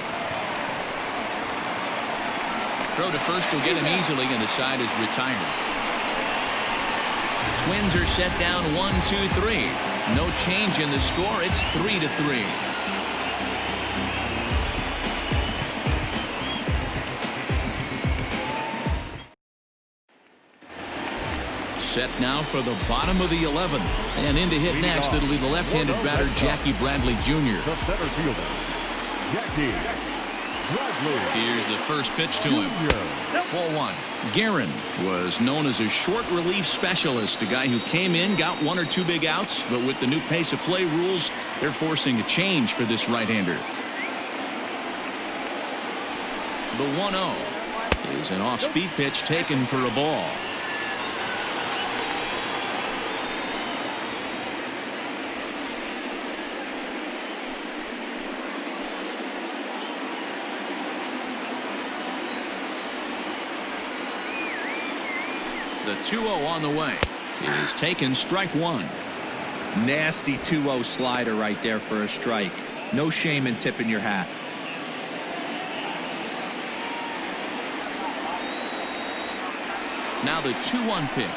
Speaker 1: Throw to first will get him easily, and the side is retired. Twins are set down 1-2-3. No change in the score. It's 3-3. Set now for the bottom of the 11th. And in to hit next, it'll be the left-handed batter, Jackie Bradley Jr.
Speaker 3: The center fielder, Jackie Bradley.
Speaker 1: Here's the first pitch to him. 4-1. Guerin was known as a short relief specialist, a guy who came in, got 1 or 2 big outs, but with the new pace of play rules, they're forcing a change for this right-hander. The 1-0 is an off-speed pitch taken for a ball. The 2-0 on the way is taken, strike 1.
Speaker 5: Nasty 2-0 slider right there for a strike. No shame in tipping your hat.
Speaker 1: Now the 2-1 pitch.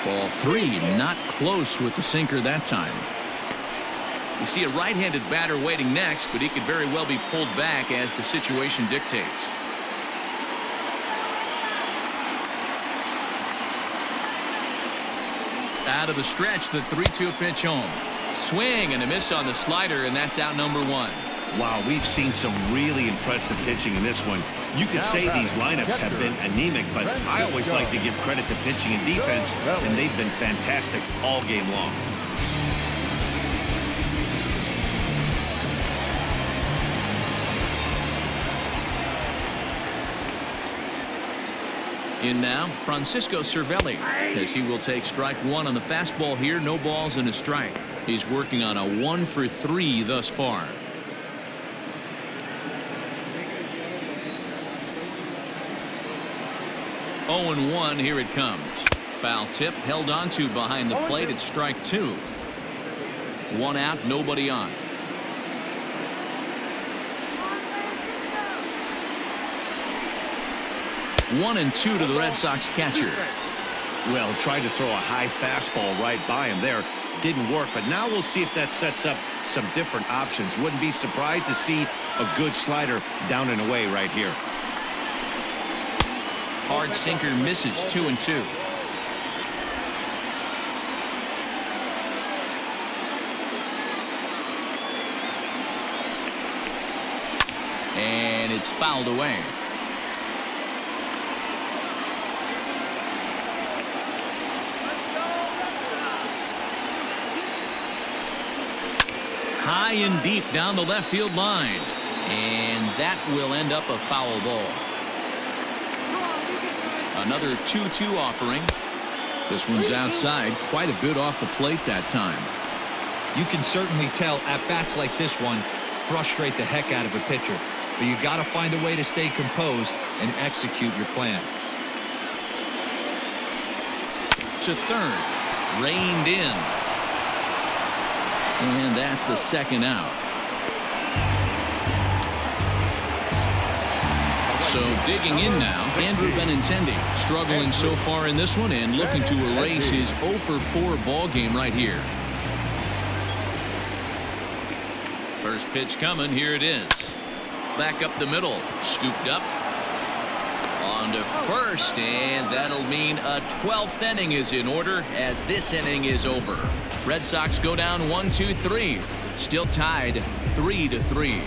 Speaker 1: Ball 3, not close with the sinker that time. You see a right-handed batter waiting next, but he could very well be pulled back as the situation dictates. Out of the stretch, the 3-2 pitch home. Swing and a miss on the slider, and that's out number 1.
Speaker 2: Wow, we've seen some really impressive pitching in this one. You could say these lineups have been anemic, but I always like to give credit to pitching and defense, and they've been fantastic all game long.
Speaker 1: In now, Francisco Cervelli, as he will take strike 1 on the fastball here. No balls and a strike. He's working on a 1-for-3 thus far. Oh, 0-1, here it comes. Foul tip held onto behind the plate at strike 2. 1 out, nobody on. 1-2 to the Red Sox catcher.
Speaker 2: Well, tried to throw a high fastball right by him there. Didn't work, but now we'll see if that sets up some different options. Wouldn't be surprised to see a good slider down and away right here.
Speaker 1: Hard sinker misses. 2-2. And it's fouled away. High and deep down the left field line. And that will end up a foul ball. Another 2-2 offering. This one's outside, quite a bit off the plate that time.
Speaker 5: You can certainly tell at-bats like this one frustrate the heck out of a pitcher. But you got to find a way to stay composed and execute your plan.
Speaker 1: To third. Reined in. And that's the second out. So digging in now, Andrew Benintendi struggling so far in this one and looking to erase his 0-for-4 ball game right here. First pitch coming. Here it is. Back up the middle. Scooped up. On to first, and that'll mean a 12th inning is in order as this inning is over. Red Sox go down 1-2-3. Still tied 3-3.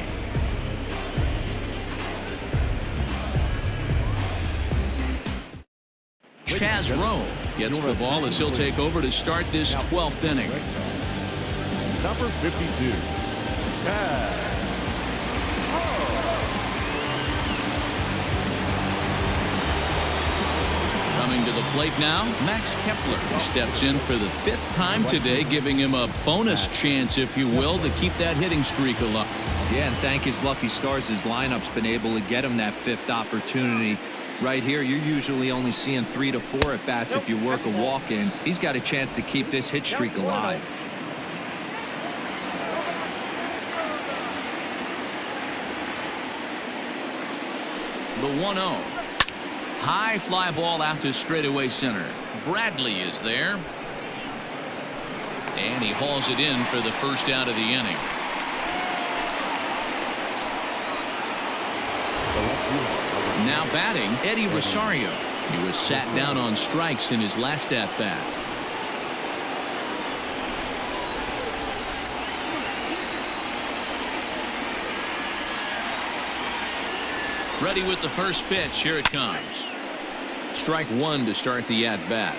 Speaker 1: Chaz Rowe gets the ball as he'll take over to start this 12th inning.
Speaker 3: Number 52. Chaz.
Speaker 1: Coming to the plate now, Max Kepler. He steps in for the 5th time today, giving him a bonus chance, if you will, to keep that hitting streak alive.
Speaker 5: Yeah, and thank his lucky stars, his lineup's been able to get him that 5th opportunity. Right here, you're usually only seeing 3 to 4 at bats if you work a walk-in. He's got a chance to keep this hit streak alive.
Speaker 1: The 1-0. High fly ball out to straightaway center. Bradley is there. And he hauls it in for the first out of the inning. Now batting, Eddie Rosario. He was sat down on strikes in his last at-bat. Ready with the first pitch. Here it comes. Strike one to start the at-bat.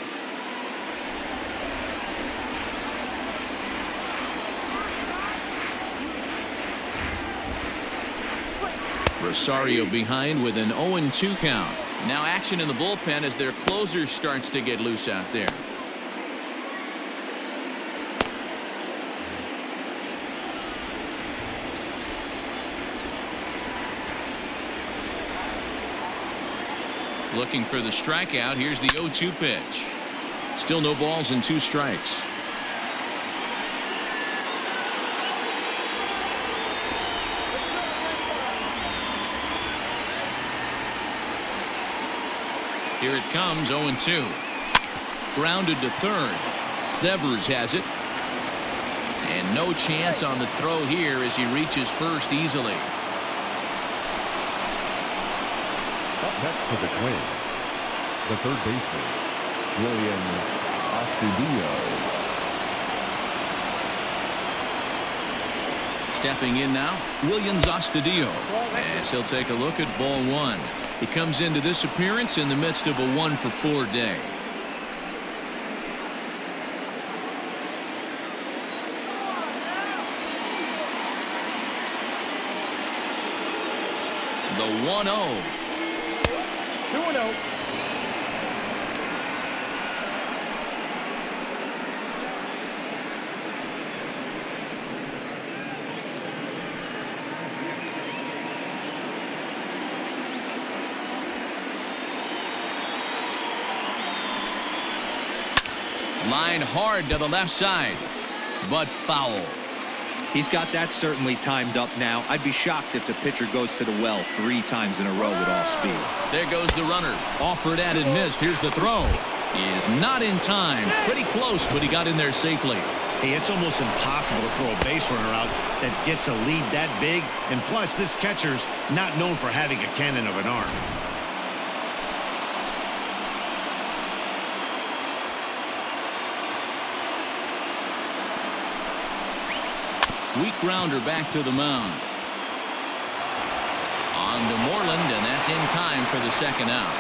Speaker 1: Rosario behind with an 0-2 count. Now action in the bullpen as their closer starts to get loose out there. Looking for the strikeout. Here's the 0-2 pitch. Still no balls and 2 strikes. Here it comes, 0-2. Grounded to third. Devers has it. And no chance on the throw here as he reaches first easily.
Speaker 3: Up next to the Twins, the third baseman, William Astudillo.
Speaker 1: Stepping in now, Williams Astudillo, as he'll take a look at ball one. He comes into this appearance in the midst of a 1-for-4 day. The 1-0.
Speaker 4: 2-0.
Speaker 1: Line hard to the left side, but foul.
Speaker 5: He's got that certainly timed up now. I'd be shocked if the pitcher goes to the well 3 times in a row with off speed.
Speaker 1: There goes the runner. Offered at and missed. Here's the throw. He is not in time. Pretty close, but he got in there safely.
Speaker 2: Hey, it's almost impossible to throw a base runner out that gets a lead that big. And plus, this catcher's not known for having a cannon of an arm.
Speaker 1: Weak grounder back to the mound. On to Moreland, and that's in time for the second out.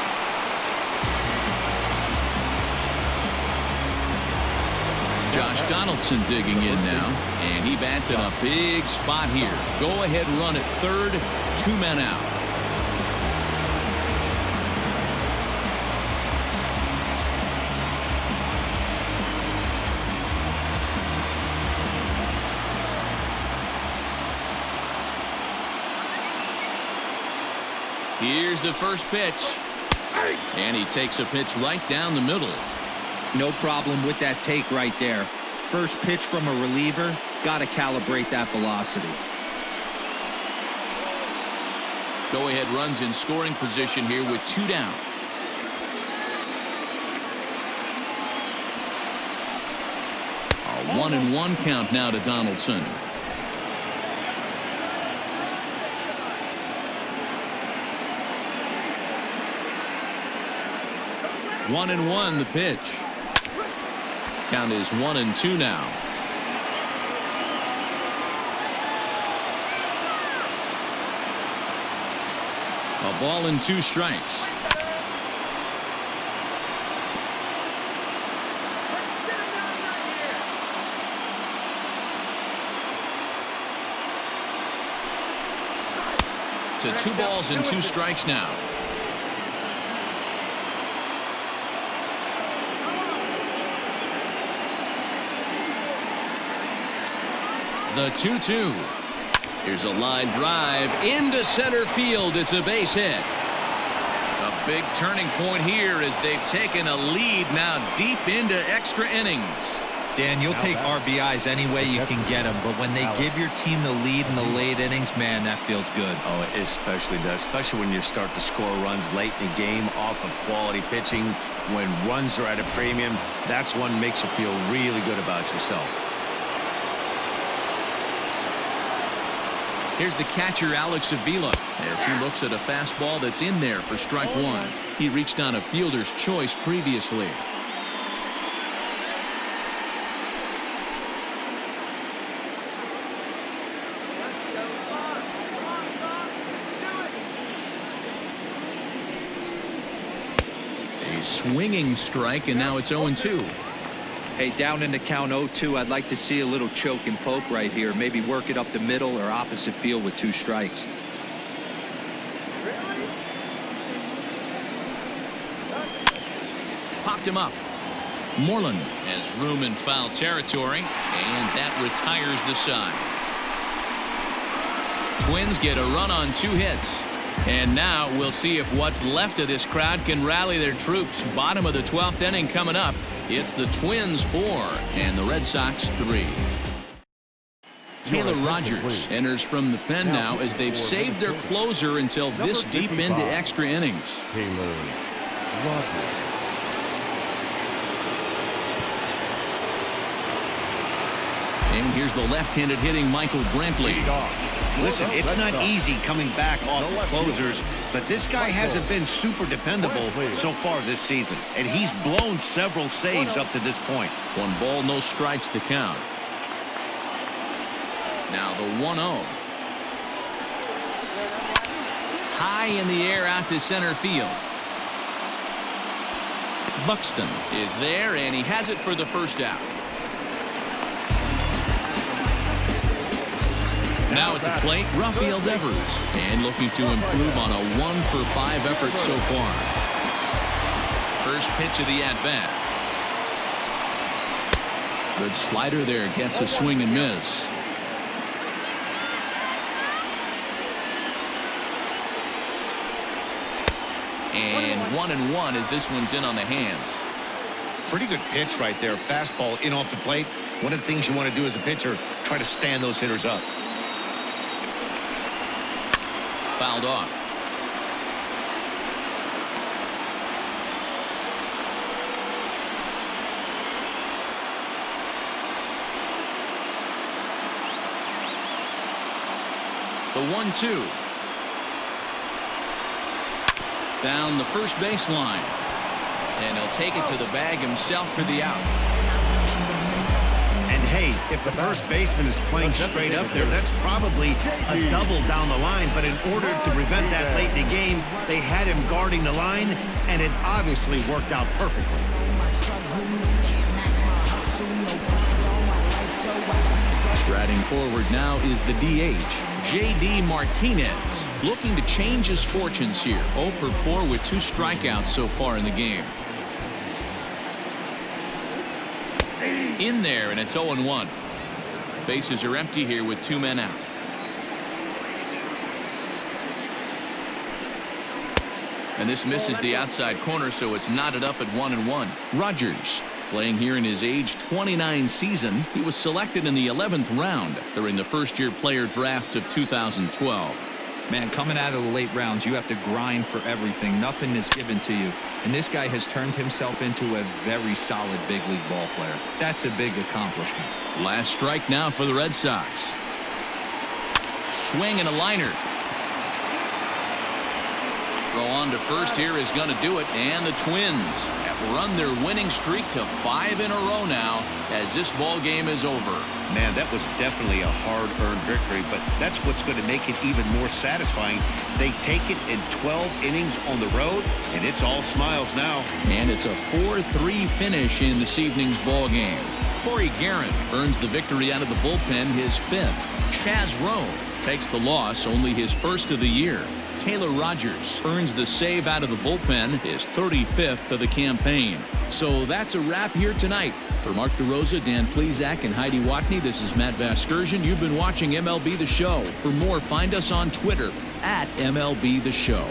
Speaker 1: Josh Donaldson digging in now, and he bats in a big spot here. Go ahead run at third, 2 men out. Here's the first pitch. And he takes a pitch right down the middle.
Speaker 5: No problem with that take right there. First pitch from a reliever, got to calibrate that velocity.
Speaker 1: Go-ahead runs in scoring position here with 2 down. A 1-1 count now to Donaldson. One and one the pitch. Count is 1-2 now. A ball and 2 strikes. To 2 balls and 2 strikes now. The 2-2. Here's a line drive into center field. It's a base hit. A big turning point here as they've taken a lead now deep into extra innings.
Speaker 5: Dan, you'll take RBIs any way you can get them, but when they give your team the lead in the late innings, man, that feels good.
Speaker 2: Oh, it especially does, especially when you start to score runs late in the game off of quality pitching. When runs are at a premium, that's one makes you feel really good about yourself.
Speaker 1: Here's the catcher, Alex Avila, as he looks at a fastball that's in there for strike 1. He reached on a fielder's choice previously. A swinging strike, and now it's 0-2.
Speaker 5: Hey, down in the count 0-2, I'd like to see a little choke and poke right here. Maybe work it up the middle or opposite field with 2 strikes.
Speaker 1: Popped him up. Moreland has room in foul territory, and that retires the side. Twins get a run on 2 hits. And now we'll see if what's left of this crowd can rally their troops. Bottom of the 12th inning coming up. It's the Twins 4 and the Red Sox 3. Taylor Rogers enters from the pen now as they've saved their closer until this deep into extra innings.
Speaker 3: Taylor Rogers.
Speaker 1: And here's the left-handed hitting Michael Brantley.
Speaker 2: Listen, it's not easy coming back off the closers, but this guy hasn't been super dependable so far this season, and he's blown several saves up to this point.
Speaker 1: 1 ball, no strikes to count. Now the 1-0. High in the air out to center field. Buxton is there, and he has it for the first out. Now at the plate, Rafael Devers, and looking to improve on a 1-for-5 effort so far. First pitch of the at-bat. Good slider there, gets a swing and miss. And 1-1 as this one's in on the hands.
Speaker 2: Pretty good pitch right there. Fastball in off the plate. One of the things you want to do as a pitcher, try to stand those hitters up.
Speaker 1: Fouled off. The 1-2. Down the first baseline. And he'll take it to the bag himself for the out.
Speaker 2: And hey, if the first baseman is playing straight up there, that's probably a double down the line. But in order to prevent that late in the game, they had him guarding the line, and it obviously worked out perfectly.
Speaker 1: Striding forward now is the DH, J.D. Martinez, looking to change his fortunes here. 0 for 4 with 2 strikeouts so far in the game. In there, and it's 0-1. Bases are empty here with 2 men out. And this misses the outside corner, so it's knotted up at 1-1. Rogers, playing here in his age 29 season, he was selected in the 11th round during the first-year player draft of 2012.
Speaker 5: Man, coming out of the late rounds, you have to grind for everything. Nothing is given to you. And this guy has turned himself into a very solid big league ball player. That's a big accomplishment.
Speaker 1: Last strike now for the Red Sox. Swing and a liner. Throw on to first here is going to do it, and the Twins have run their winning streak to 5 in a row now as this ball game is over.
Speaker 2: Man, that was definitely a hard-earned victory, but that's what's going to make it even more satisfying. They take it in 12 innings on the road, and it's all smiles now.
Speaker 1: And it's a 4-3 finish in this evening's ball game. Corey Guerin earns the victory out of the bullpen, his 5th. Chaz Rowe takes the loss, only his 1st of the year. Taylor Rogers earns the save out of the bullpen, his 35th of the campaign. So that's a wrap here tonight. For Mark DeRosa, Dan Plesac, and Heidi Watney, this is Matt Vasgersian. You've been watching MLB The Show. For more, find us on Twitter @MLB The Show.